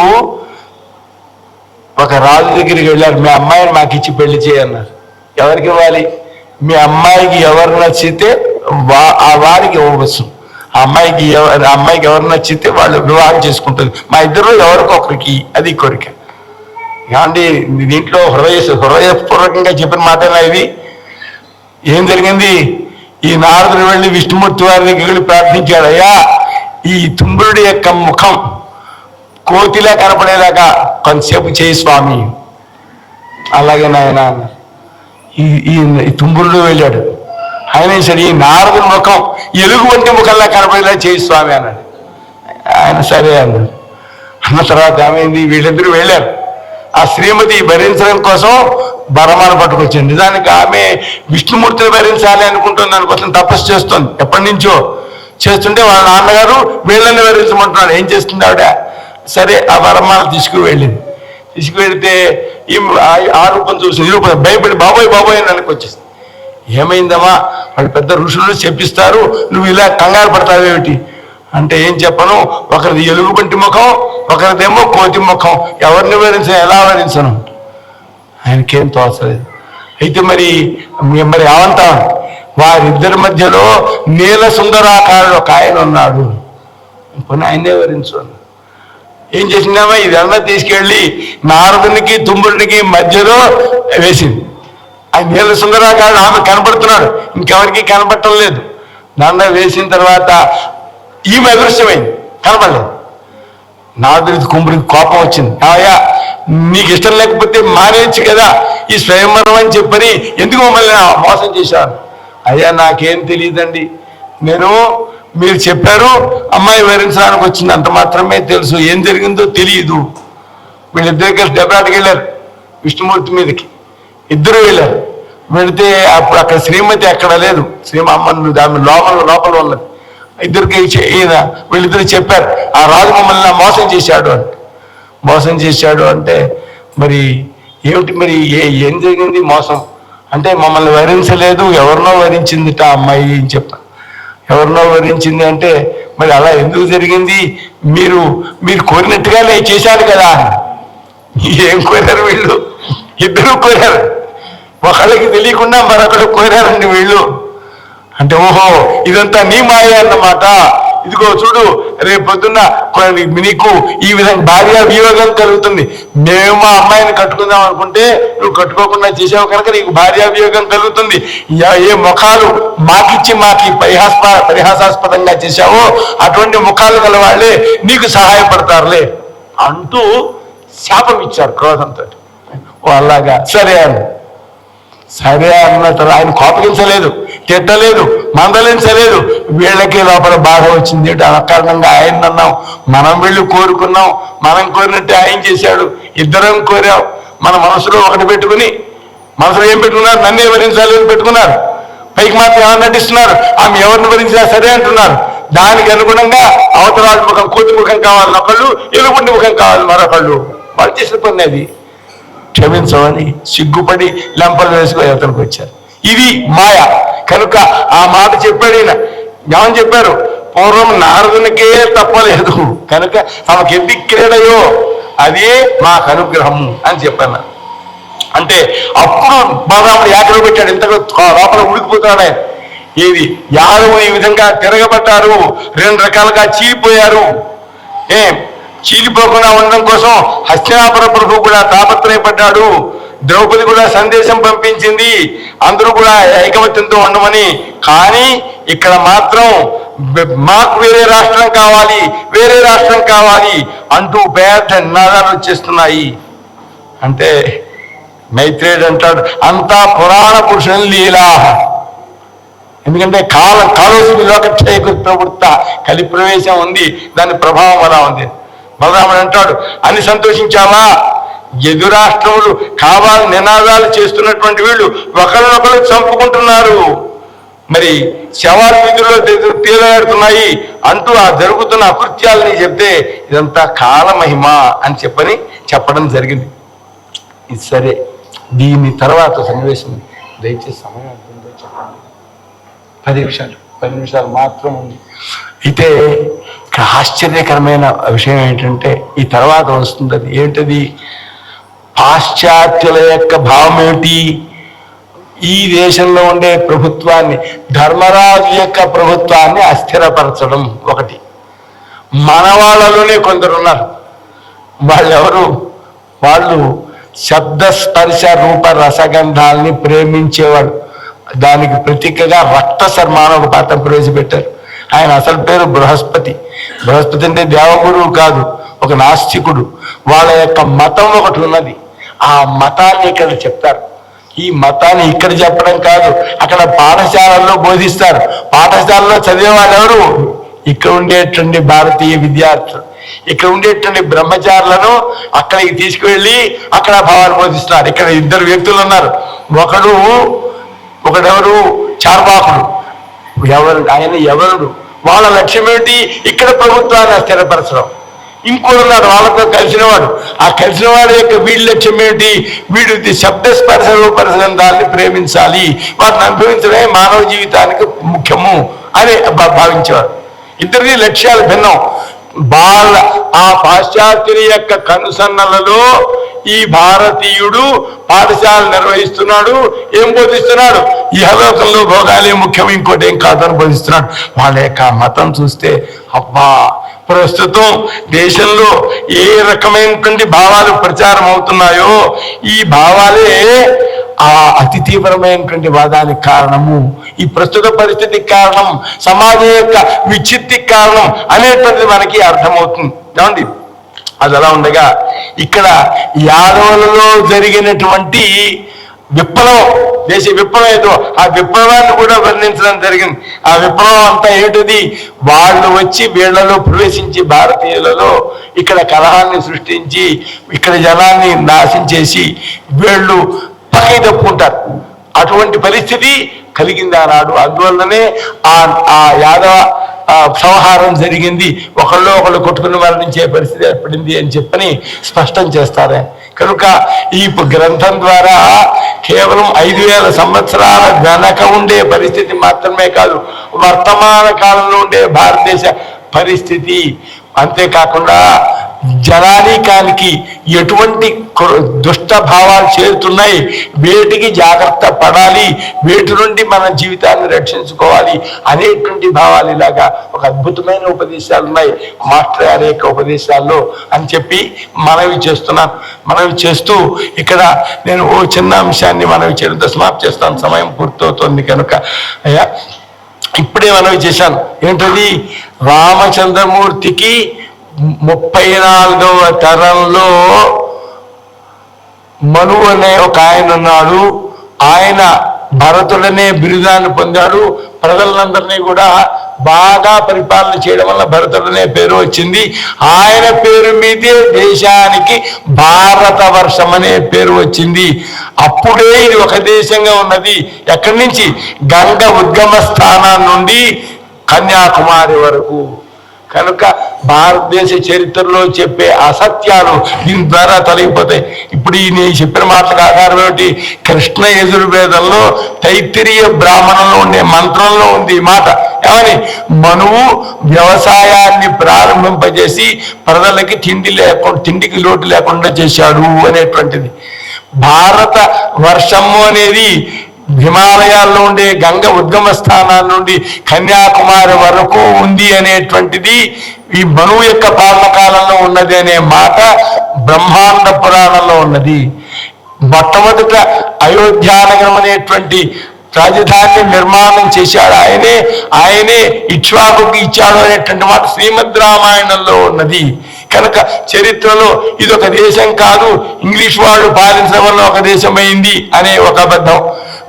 ఒక రాజు దగ్గరికి వెళ్ళారు. మీ అమ్మాయిని మాకు ఇచ్చి పెళ్లి చేయన్నారు. ఎవరికి ఇవ్వాలి? మీ అమ్మాయికి ఎవరు నచ్చితే ఆ వారికి ఇవ్వవచ్చు. ఆ అమ్మాయికి ఎవరు నచ్చితే వాళ్ళు వివాహం చేసుకుంటుంది. మా ఇద్దరు ఎవరికొకరికి, అది కోరిక. ఏమండి దీంట్లో హృదయపూర్వకంగా చెప్పిన మాటలా ఇది. ఏం జరిగింది? ఈ నారదుడు వెళ్ళి విష్ణుమూర్తి వారి దగ్గరికి వెళ్ళి ప్రార్థించాడు, అయ్యా ఈ తుంబురుడి యొక్క ముఖం కోతిలా కనపడేలాగా కొంతసేపు చేయి స్వామి. అలాగే నాయన అన్నారు. ఈ తుంబురుడు వెళ్ళాడు. ఆయన సరే ఈ నారదుడి ముఖం ఎలుగు వంటి ముఖంలా కనపడేలా చేయి స్వామి అన్నాడు. ఆయన సరే అన్నాడు. అన్న తర్వాత ఏమైంది? వీళ్ళిద్దరూ వెళ్ళారు. ఆ శ్రీమతి భరించడం కోసం బరమాను పట్టుకొచ్చింది. నిజానికి ఆమె విష్ణుమూర్తిని భరించాలి అనుకుంటుంది, దానికోసం తపస్సు చేస్తుంది. ఎప్పటి నుంచో చేస్తుంటే వాళ్ళ నాన్నగారు వీళ్ళని భరించమంటున్నాడు. ఏం చేస్తుంది ఆవిడ? సరే ఆ వరమాలను తీసుకువెళ్ళింది. తీసుకువెళితే ఆ రూపం చూసి ఈ రూపం భయపడి బాబోయ్ బాబోయ్ అని అనుకొచ్చేసింది. ఏమైందమ్మా? వాళ్ళు పెద్ద ఋషులు చెప్పిస్తారు, నువ్వు ఇలా కంగారు పడతావేమిటి అంటే, ఏం చెప్పను, ఒకరిది ఎలుగుబంటి ముఖం, ఒకరిదేమో కోతి ముఖం, ఎవరిని వివరించను, ఎలా వివరించను? ఆయనకేం తోచలేదు. అయితే మరి ఏమంటాం? వారిద్దరి మధ్యలో నీల సుందరాకారుడు ఒక ఆయన ఉన్నాడు, పోనీ ఆయనే వివరించు. ఏం చేసిందామా? ఇదన్నా తీసుకెళ్ళి నారదునికి తుంబుడికి మధ్యలో వేసింది. ఆ నీల సుందరాకారుడు ఆమె కనపడుతున్నాడు, ఇంకెవరికి కనపడటం లేదు. దాంట్లో వేసిన తర్వాత ఈమె అదృశ్యమైంది, కనపడలేదు. నారదుడికి కుంభుడికి కోపం వచ్చింది. అయ్యా నీకు ఇష్టం లేకపోతే మానేయచ్చు కదా, ఈ స్వయంవరం అని చెప్పని ఎందుకు మమ్మల్ని మోసం చేశాను? అయ్యా నాకేం తెలియదండి, మీరు చెప్పారు అమ్మాయి వివరించడానికి వచ్చింది, అంత మాత్రమే తెలుసు, ఏం జరిగిందో తెలియదు. వీళ్ళిద్దరికి దెబ్బలాటకి వెళ్ళారు విష్ణుమూర్తి మీదకి. ఇద్దరు వెళ్ళారు. వెళితే అప్పుడు అక్కడ శ్రీమతి అక్కడ లేదు, శ్రీమమ్మను దాని లోపల ఉన్నది. ఇద్దరికి వీళ్ళిద్దరు చెప్పారు, ఆ రాజు మమ్మల్ని మోసం చేశాడు అంటే మరి ఏమిటి, మరి ఏం జరిగింది మోసం అంటే? మమ్మల్ని వరించలేదు, ఎవరినో వరించిందిట అమ్మాయి అని చెప్పారు. ఎవరినో వరించింది అంటే మరి అలా ఎందుకు జరిగింది? మీరు కోరినట్టుగానే చేశారు కదా. ఏం కోరారు వీళ్ళు? ఇద్దరు కోరారు. ఒకళ్ళకి తెలియకుండా మరొకరు కోరారండి వీళ్ళు. అంటే ఓహో ఇదంతా నీ మాయ అన్నమాట. ఇదిగో చూడు, రేపు పొద్దున్న నీకు ఈ విధంగా భార్య వియోగం కలుగుతుంది. మేము మా అమ్మాయిని కట్టుకుందాం అనుకుంటే నువ్వు కట్టుకోకుండా చేసావు కనుక నీకు భార్య వియోగం కలుగుతుంది. ఏ ముఖాలు మాకి పరిహాసాస్పదంగా చేశావో అటువంటి ముఖాలు గల వాళ్ళే నీకు సహాయపడతారులే అంటూ శాపం ఇచ్చారు క్రోధంతో. అలాగా సరే అన్న తర్వాత ఆయన కోపగించలేదు, తిట్టలేదు, మందలించలేదు. వీళ్ళకి లోపల బాధ వచ్చింది. ఆ కారణంగా ఆయన అన్నాం, మనం వీళ్ళు కోరుకున్నాం, మనం కోరినట్టే ఆయన చేశాడు. ఇద్దరం కోరాం. మన మనసులో ఒకటి పెట్టుకుని, మనసులో ఏం పెట్టుకున్నారు? నన్నే వరించాలి అని పెట్టుకున్నారు. పైకి మాత్రం ఎవరు నటిస్తున్నారు? ఆమె ఎవరిని వరించినా సరే అంటున్నారు. దానికి అనుగుణంగా అవతరాల ముఖం కోతి ముఖం కావాలని ఒకళ్ళు, ఎలుగుండి ముఖం కావాలి మరొకళ్ళు. వాళ్ళు చేసిన పని అది. క్షమించమని సిగ్గుపడి లెంపలు వేసుకొని అతనికి వచ్చారు. ఇది మాయ. కనుక ఆ మాట చెప్పాడు ఈయన. ఏమని చెప్పారు? పూర్వం నారదునికే తప్పలేదు కనుక ఆమెకి ఎద్ది క్రీడయో అదే మాకు అనుగ్రహము అని చెప్పాను. అంటే అప్పుడు బలరాముడు యాత్రలు పెట్టాడు. ఇంతగా లోపల ఉడికిపోతున్నాడు ఆయన. ఏది యాదవులు ఈ విధంగా తిరగబడ్డారు, 2 రకాలుగా చీలిపోయారు. చీలిపోకుండా ఉండడం కోసం హస్తినాపుర ప్రభు కూడా తాపత్రయపడ్డాడు. ద్రౌపది కూడా సందేశం పంపించింది, అందరూ కూడా ఐకమత్యంతో ఉండమని. కానీ ఇక్కడ మాత్రం మాకు వేరే రాష్ట్రం కావాలి, వేరే రాష్ట్రం కావాలి అంటూ పెద్ద నినాదాలు వచ్చేస్తున్నాయి. అంటే మైత్రేయుడు అంటాడు, అంతా పురాణ పురుషుని లీలా. ఎందుకంటే కాలోసి లోకక్షయ ప్రవృత్త, కలి ప్రవేశం ఉంది, దాని ప్రభావం అలా ఉంది. బలరాముడు అంటాడు, అని సంతోషించాలా? ఎదు రాష్ట్రములు కావాలి నినాదాలు చేస్తున్నటువంటి వీళ్ళు ఒకరినొకరు చంపుకుంటున్నారు, మరి శవాల వీధుల్లో తీలాడుతున్నాయి అంటూ ఆ జరుగుతున్న అకృత్యాలని చెప్తే ఇదంతా కాలమహిమ అని చెప్పడం జరిగింది. ఇది సరే, దీని తర్వాత సన్నివేశం దయచేసి సమయం అవుతుందో చెప్పండి. 10 నిమిషాలు మాత్రం ఉంది. అయితే ఇక్కడ ఆశ్చర్యకరమైన విషయం ఏంటంటే ఈ తర్వాత వస్తుంది. అది ఏంటది? పాశ్చాత్యుల యొక్క భావం ఏమిటి? ఈ దేశంలో ఉండే ప్రభుత్వాన్ని, ధర్మరాజు యొక్క ప్రభుత్వాన్ని అస్థిరపరచడం ఒకటి. మన వాళ్ళలోనే కొందరు ఉన్నారు. వాళ్ళు శబ్ద స్పర్శ రూప రసగంధాలని ప్రేమించేవాడు. దానికి ప్రతీకగా రక్త శర్మాను ఒక పాఠం ప్రవేశపెట్టారు. ఆయన అసలు పేరు బృహస్పతి. బృహస్పతి అంటే దేవగురువు కాదు, ఒక నాస్తికుడు. వాళ్ళ యొక్క మతం ఒకటి ఉన్నది. ఆ మతాన్ని ఇక్కడ చెప్తారు. ఈ మతాన్ని ఇక్కడ చెప్పడం కాదు, అక్కడ పాఠశాలల్లో బోధిస్తారు. పాఠశాలలో చదివేవాళ్ళు ఎవరు? ఇక్కడ ఉండేటువంటి భారతీయ విద్యార్థులు, ఇక్కడ ఉండేటువంటి బ్రహ్మచారులను అక్కడికి తీసుకువెళ్ళి అక్కడ భావాలు బోధిస్తున్నారు. ఇక్కడ 2 వ్యక్తులు ఉన్నారు. ఒకడెవరు? చార్వాకుడు. ఆయన ఎవరుడు? వాళ్ళ లక్ష్యం ఏంటి? ఇక్కడ ప్రభుత్వాన్ని స్థిరపరచడం. ఇంకోడున్నాడు వాళ్ళతో కలిసినవాడు. ఆ కలిసినవాడు యొక్క వీడి లక్ష్యం ఏంటి? వీడు శబ్ద స్పర్శ రూపరసంధాన్ని ప్రేమించాలి, వాటిని అనుభవించడమే మానవ జీవితానికి ముఖ్యము అని భావించేవాడు. ఇద్దరిది లక్ష్యాలు భిన్నం. ఆ పాశ్చాత్యుని యొక్క కనుసన్నలలో ఈ భారతీయుడు పాఠశాల నిర్వహిస్తున్నాడు. ఏం బోధిస్తున్నాడు? ఇహలోకంలో భోగాలే ముఖ్యం, ఇంకోటి ఏం కాదని బోధిస్తున్నాడు. వాళ్ళ యొక్క మతం చూస్తే అబ్బా, ప్రస్తుతం దేశంలో ఏ రకమైనటువంటి భావాలు ప్రచారం అవుతున్నాయో ఈ భావాలే ఆ అతి తీవ్రమైనటువంటి వాదానికి కారణము, ఈ ప్రస్తుత పరిస్థితికి కారణం, సమాజం యొక్క విచ్ఛిత్తికి కారణం అనేటువంటిది మనకి అర్థమవుతుంది. ఏమండి? అది అలా ఉండగా ఇక్కడ యాదవులలో జరిగినటువంటి విప్లవం, దేశ విప్లవం ఏదో, ఆ విప్లవాన్ని కూడా వర్ణించడం జరిగింది. ఆ విప్లవం అంతా ఏంటిది? వాళ్ళు వచ్చి వీళ్లలో ప్రవేశించి భారతీయులలో ఇక్కడ కలహాన్ని సృష్టించి ఇక్కడ జనాన్ని నాశించేసి వీళ్ళు పక్కకి తప్పుకుంటారు. అటువంటి పరిస్థితి కలిగింది ఆనాడు. అందువల్లనే ఆ యాదవ సంహారం జరిగింది. ఒకళ్ళు కొట్టుకుని మరణించే పరిస్థితి ఏర్పడింది అని చెప్పని స్పష్టం చేస్తారే. కనుక ఈ గ్రంథం ద్వారా కేవలం 5000 సంవత్సరాల వెనక ఉండే పరిస్థితి మాత్రమే కాదు, వర్తమాన కాలంలో ఉండే భారతదేశ పరిస్థితి, అంతేకాకుండా జనానికానికి ఎటువంటి దుష్ట భావాలు చేరుతున్నాయి, వేటికి జాగ్రత్త పడాలి, వేటి నుండి మన జీవితాన్ని రక్షించుకోవాలి అనేటువంటి భావాలు ఇలాగా ఒక అద్భుతమైన ఉపదేశాలు ఉన్నాయి మాస్టర్ గారి యొక్క ఉపదేశాల్లో అని చెప్పి మనవి చేస్తూ ఇక్కడ నేను ఓ చిన్న అంశాన్ని మనవి చేయడంతో సమాప్తి చేస్తాను. సమయం పూర్తవుతోంది కనుక అయ్యా ఇప్పుడే మనవి చేశాను. ఏంటది? రామచంద్రమూర్తికి 34వ తరంలో మనువు అనే ఒక ఆయన ఉన్నాడు. ఆయన భరతుడనే బిరుదాన్ని పొందాడు. ప్రజలందరినీ కూడా బాగా పరిపాలన చేయడం వల్ల భరతుడనే పేరు వచ్చింది. ఆయన పేరు మీదే దేశానికి భారతవర్షం అనే పేరు వచ్చింది. అప్పుడే ఇది ఒక దేశంగా ఉన్నది. ఎక్కడి నుంచి? గంగ ఉద్గమ స్థానం నుండి కన్యాకుమారి వరకు. కనుక భారతదేశ చరిత్రలో చెప్పే అసత్యాలు దీని ద్వారా తొలగిపోతాయి. ఇప్పుడు ఈ నేను చెప్పిన మాటలకు ఆధారం ఏమిటి? కృష్ణ యజుర్వేదంలో తైత్తిరీయ బ్రాహ్మణంలో ఉండే మంత్రంలో ఉంది ఈ మాట. ఏమని? మనువు వ్యవసాయాన్ని ప్రారంభింపజేసి ప్రజలకి తిండికి లోటు లేకుండా చేశాడు అనేటువంటిది. భారత వర్షము అనేది హిమాలయాల్లో ఉండే గంగ ఉద్గమ స్థానాల నుండి కన్యాకుమారి వరకు ఉంది అనేటువంటిది ఈ మనువు యొక్క పాలన కాలంలో ఉన్నది అనే మాట బ్రహ్మాండ పురాణంలో ఉన్నది. మొట్టమొదట అయోధ్యానగరం అనేటువంటి రాజధాని నిర్మాణం చేశాడు ఆయనే ఇక్ష్వాకుకి ఇచ్చాడు అనేటువంటి మాట శ్రీమద్ రామాయణంలో ఉన్నది. కనుక చరిత్రలో ఇదొక దేశం కాదు, ఇంగ్లీష్ వాళ్ళు పాలించడం వల్ల ఒక దేశం అయింది అనే ఒక అబద్ధం.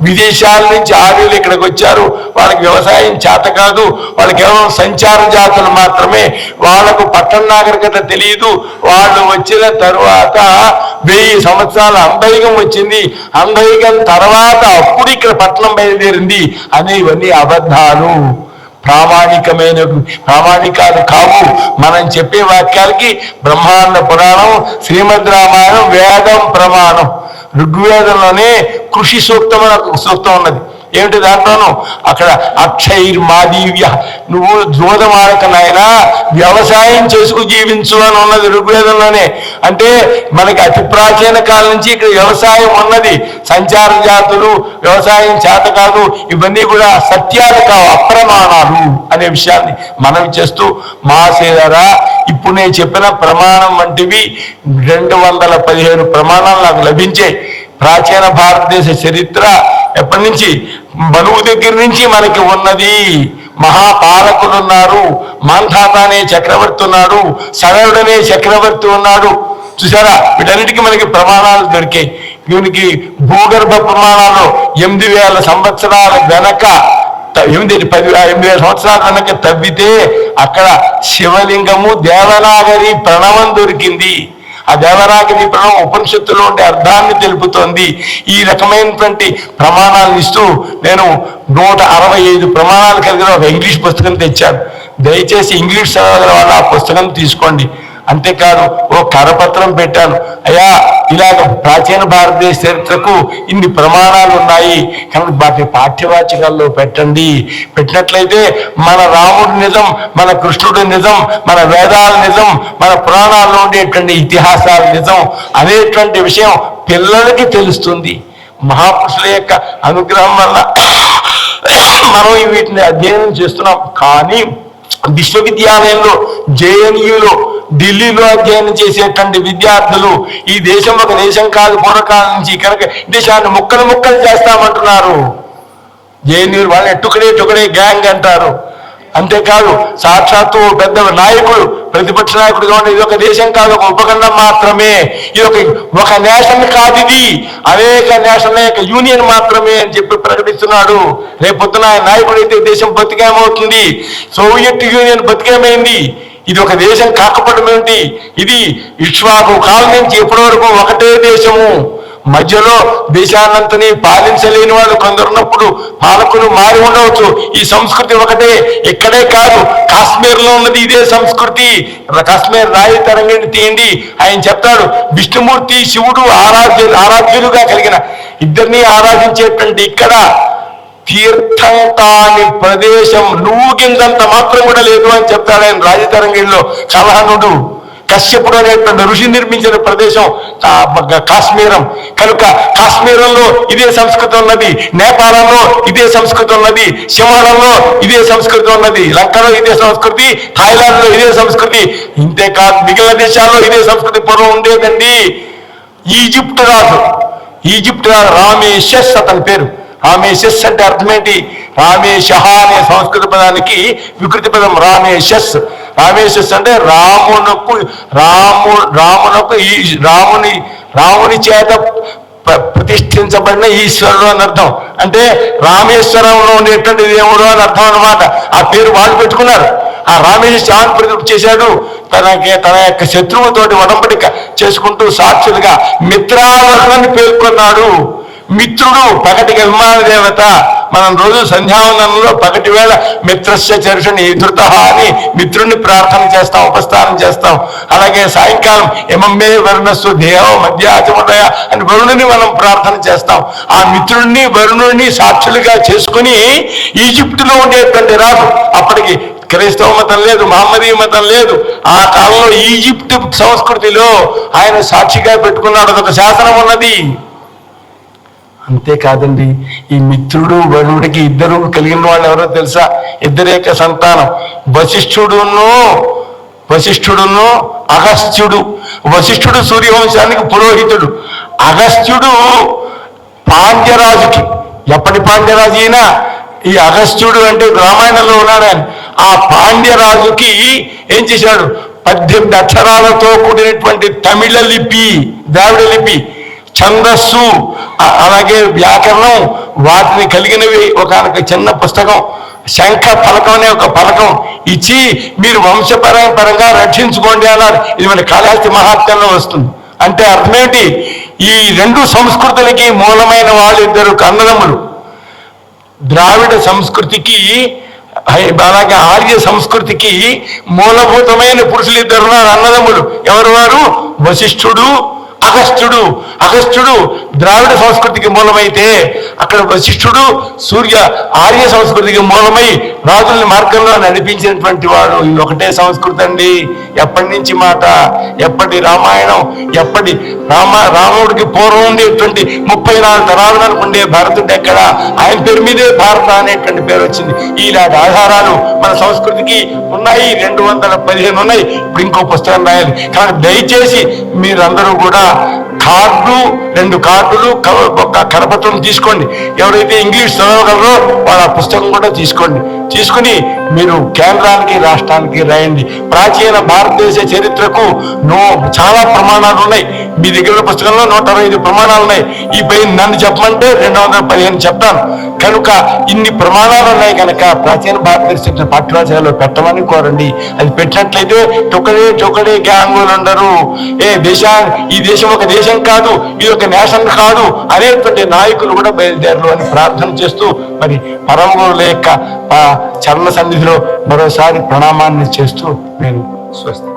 విదేశాల నుంచి ఆర్యులు ఇక్కడికి వచ్చారు, వాళ్ళకి వ్యవసాయం చేత కాదు, వాళ్ళకి కేవలం సంచార జాతులు మాత్రమే, వాళ్ళకు పట్టణ నాగరికత తెలియదు. వాళ్ళు వచ్చిన తరువాత 1000 సంవత్సరాల అంబైగం వచ్చింది, అంబైగం తర్వాత అప్పుడు ఇక్కడ పట్టణం బయలుదేరింది అనేవన్నీ అబద్ధాలు, ప్రామాణికాలు కావు. మనం చెప్పే వాక్యాలకి బ్రహ్మాండ పురాణం, శ్రీమద్ రామాయణం వేదం ప్రమాణం. ఋగ్వేదంలోనే కృషి సూక్తం అని ఒక సూక్తం ఉన్నది. ఏమిటి దాంట్లోనూ అక్కడ అక్షైర్మాదీవ్య, నువ్వు జోదమాడక నాయనా వ్యవసాయం చేసుకు జీవించు అని ఉన్నది ఋగ్వేదంలోనే. అంటే మనకి అతి ప్రాచీన కాలం నుంచి ఇక్కడ వ్యవసాయం ఉన్నది. సంచార జాతులు, వ్యవసాయం చేత కాదు, ఇవన్నీ కూడా సత్యాలు కావు, అప్రమాణాలు అనే విషయాన్ని మనం చేస్తూ మాసేదరా ఇప్పుడు నేను చెప్పిన ప్రమాణం వంటివి 215 ప్రమాణాలు నాకు లభించాయి. ప్రాచీన భారతదేశ చరిత్ర ఎప్పటి నుంచి, మనువు దగ్గర నుంచి మనకి ఉన్నది. మహాపాలకులు ఉన్నారు, మాంధాత అనే చక్రవర్తి ఉన్నాడు, సగరుడనే చక్రవర్తి ఉన్నాడు. చూసారా, వీటన్నిటికీ మనకి ప్రమాణాలు దొరికాయి. దీనికి భూగర్భ ప్రమాణాలు 8000 సంవత్సరాల వెనక 8,000 సంవత్సరాల వెనక తవ్వితే అక్కడ శివలింగము దేవనాగరి ప్రణవం దొరికింది. ఆ దేవనాగరి ప్రణవం ఉపనిషత్తులో ఉండే అర్థాన్ని తెలుపుతోంది. ఈ రకమైనటువంటి ప్రమాణాలను ఇస్తూ నేను 165 ప్రమాణాలు కలిగిన ఒక ఇంగ్లీష్ పుస్తకం తెచ్చాను. దయచేసి ఇంగ్లీష్ చదవగల వాళ్ళు ఆ పుస్తకం తీసుకోండి. అంతేకాదు ఓ కరపత్రం పెట్టాను, అయ్యా ఇలాగ ప్రాచీన భారతదేశ చరిత్రకు ఇన్ని ప్రమాణాలు ఉన్నాయి కనుక వాటిని పాఠ్యవాచకాల్లో పెట్టండి. పెట్టినట్లయితే మన రాముడు నిజం, మన కృష్ణుడు నిజం, మన వేదాలు నిజం, మన పురాణాల్లో ఉండేటువంటి ఇతిహాసాలు నిజం అనేటువంటి విషయం పిల్లలకి తెలుస్తుంది. మహాపురుషుల యొక్క అనుగ్రహం వల్ల మనం వీటిని అధ్యయనం చేస్తున్నాం. కానీ విశ్వవిద్యాలయంలో, జేఎన్యూలో, ఢిల్లీలో అధ్యయనం చేసేటువంటి విద్యార్థులు ఈ దేశం ఒక దేశం కాదు, పూర్వకాలం నుంచి కనుక దేశాన్ని ముక్కలు చేస్తామంటున్నారు. జేఎన్యూ వాళ్ళని టుకడే గ్యాంగ్ అంటారు. అంతేకాదు సాక్షాత్తు పెద్ద నాయకుడు, ప్రతిపక్ష నాయకుడుగా ఉండే ఇది ఒక దేశం కాదు, ఒక ఉపఖండం మాత్రమే, ఇది ఒక నేషన్ కాదు, ఇది అనేక నేషన్ల యొక్క యూనియన్ మాత్రమే అని చెప్పి ప్రకటిస్తున్నాడు. రేపొద్దున ఆయన నాయకుడైతే దేశం బతికేమవుతుంది? Soviet union బతికేమైంది? ఇది ఒక దేశం కాకపోవడం ఏమిటి? ఇది ఇక్ష్వాకు కాలం నుంచి ఎప్పటి వరకు ఒకటే దేశము. మధ్యలో దేశాన్నంతని పాలించలేని వాళ్ళు కొందరున్నప్పుడు పాలకులు మారి ఉండవచ్చు. ఈ సంస్కృతి ఒకటే, ఇక్కడే కాదు కాశ్మీర్లో ఉన్నది ఇదే సంస్కృతి. కాశ్మీర్ రాయి తరంగిణి తీయండి, ఆయన చెప్తాడు విష్ణుమూర్తి శివుడు ఆరాధ్యులుగా కలిగిన ఇద్దరిని ఆరాధించేటువంటి ఇక్కడ తీర్థం కాని ప్రదేశం నువ్వు కిందంత మాత్రం కూడా లేదు అని చెప్తాడు ఆయన రాజతరంగిణిలో. కలహనుడు కశ్యపుడు అనేటువంటి ఋషి నిర్మించిన ప్రదేశం కాశ్మీరం. కనుక కాశ్మీరంలో ఇదే సంస్కృతి ఉన్నది, నేపాలంలో ఇదే సంస్కృతి ఉన్నది, సింహళంలో ఇదే సంస్కృతి ఉన్నది, లంకలో ఇదే సంస్కృతి, థాయిలాండ్లో ఇదే సంస్కృతి. ఇంతేకాదు మిగిలిన దేశాల్లో ఇదే సంస్కృతి పూర్వం ఉండేదండి. ఈజిప్ట్ రాజు రామేషస్ అతని పేరు. రామేషస్ అంటే అర్థమేంటి? రామేశ అనే సంస్కృత పదానికి వికృతి పదం రామేషస్. రామేషస్ అంటే రాముని చేత ప్రతిష్ఠించబడిన ఈశ్వరుడు అని అర్థం. అంటే రామేశ్వరంలో ఉండేటువంటి దేవుడు అని అర్థం అన్నమాట. ఆ పేరు వాళ్ళు పెట్టుకున్నారు. ఆ రామేశ్వర ప్రతిష్ఠ చేశాడు. తన యొక్క శత్రువుతోటి వడంబడిక చేసుకుంటూ సాక్షులుగా మిత్రావరణని పేర్కొన్నాడు. మిత్రుడు పగటికి అభిమాన దేవత. మనం రోజు సంధ్యావందనంలో పగటి వేళ మిత్రస్య చర్షని ధృత అని మిత్రుడిని ప్రార్థన చేస్తాం, ఉపస్థానం చేస్తాం. అలాగే సాయంకాలం ఎమమ్మే వరుణస్సు దేహం మధ్యాచముదయ అని వరుణుని మనం ప్రార్థన చేస్తాం. ఆ మిత్రుడిని వరుణుడిని సాక్షులుగా చేసుకుని ఈజిప్టులో ఉండేటువంటి రాజు, అప్పటికి క్రైస్తవ మతం లేదు, మహమ్మదీ మతం లేదు, ఆ కాలంలో ఈజిప్ట్ సంస్కృతిలో ఆయన సాక్షిగా పెట్టుకున్నాడు. అదొక శాసనం ఉన్నది. అంతేకాదండి, ఈ మిత్రుడు వరుణుడికి ఇద్దరు కలిగిన వాళ్ళు ఎవరో తెలుసా? ఇద్దరి యొక్క సంతానం వశిష్ఠుడును అగస్త్యుడు. వశిష్ఠుడు సూర్యవంశానికి పురోహితుడు, అగస్త్యుడు పాండ్యరాజుకి ఎప్పటి పాండ్యరాజు అయినా ఈ అగస్త్యుడు అంటే రామాయణంలో ఉన్నాడు ఆయన. ఆ పాండ్యరాజుకి ఏం చేశాడు? 18 అక్షరాలతో కూడినటువంటి తమిళ లిపి, ద్రావిడ లిపి, ఛందస్సు, అలాగే వ్యాకరణం, వాటిని కలిగినవి ఒక చిన్న పుస్తకం, శంఖ ఫలకం అనే ఒక ఫలకం ఇచ్చి మీరు వంశపరంగా రక్షించుకోండి అన్నారు. ఇది మన కాళహస్తి మహాత్మ్యంలో వస్తుంది. అంటే అర్థమేంటి? ఈ రెండు సంస్కృతులకి మూలమైన వాళ్ళు ఇద్దరు అన్నదమ్ములు. ద్రావిడ సంస్కృతికి అలాగే ఆర్య సంస్కృతికి మూలభూతమైన పురుషులు ఇద్దరు ఉన్నారు, అన్నదమ్ములు. ఎవరు వారు? వశిష్ఠుడు, అగస్త్యుడు. అగస్త్యుడు ద్రావిడ సంస్కృతికి మూలమైతే అక్కడ వశిష్ఠుడు ఆర్య సంస్కృతికి మూలమై రాజుల్ని మార్గంలో నడిపించినటువంటి వాడు. ఇది ఒకటే సంస్కృతి అండి. ఎప్పటి నుంచి మాట, ఎప్పటి రామాయణం, ఎప్పటి రాముడికి పూర్వం ఉండేటువంటి 34 తరాలు అనుకుండే భరతుడు ఎక్కడ, ఆయన పేరు మీదే భారత అనేటువంటి పేరు వచ్చింది. ఇలాంటి ఆధారాలు మన సంస్కృతికి ఉన్నాయి. 215 ఉన్నాయి. ఇప్పుడు ఇంకో పుస్తకం రాయాలి. కానీ దయచేసి మీరందరూ కూడా రెండు కార్డులు ఒక కరపత్రం తీసుకోండి. ఎవరైతే ఇంగ్లీష్ చదవగలరో వాళ్ళ పుస్తకం కూడా తీసుకుని మీరు కేంద్రానికి, రాష్ట్రానికి రాయండి. ప్రాచీన భారతదేశ చరిత్రకు చాలా ప్రమాణాలు ఉన్నాయి. మీ దగ్గర పుస్తకంలో 125 ప్రమాణాలు ఉన్నాయి. ఈ పైన నన్ను చెప్పమంటే 215 చెప్తాను. కనుక ఇన్ని ప్రమాణాలు ఉన్నాయి కనుక ప్రాచీన భారతదేశ పాఠ్యశాలలో పెట్టమని కోరండి. అది పెట్టినట్లయితే చొక్కడే గ్యాంగులు ఉండరు. ఈ దేశం ఒక దేశం కాదు, ఇది ఒక నేషన్ కాదు అనేటువంటి నాయకులు కూడా బయలుదేరరు అని ప్రార్థన చేస్తూ మరి పరమ గురువుల యొక్క చరణ సన్నిధిలో మరోసారి ప్రణామాన్ని చేస్తూ నేను స్వస్తి.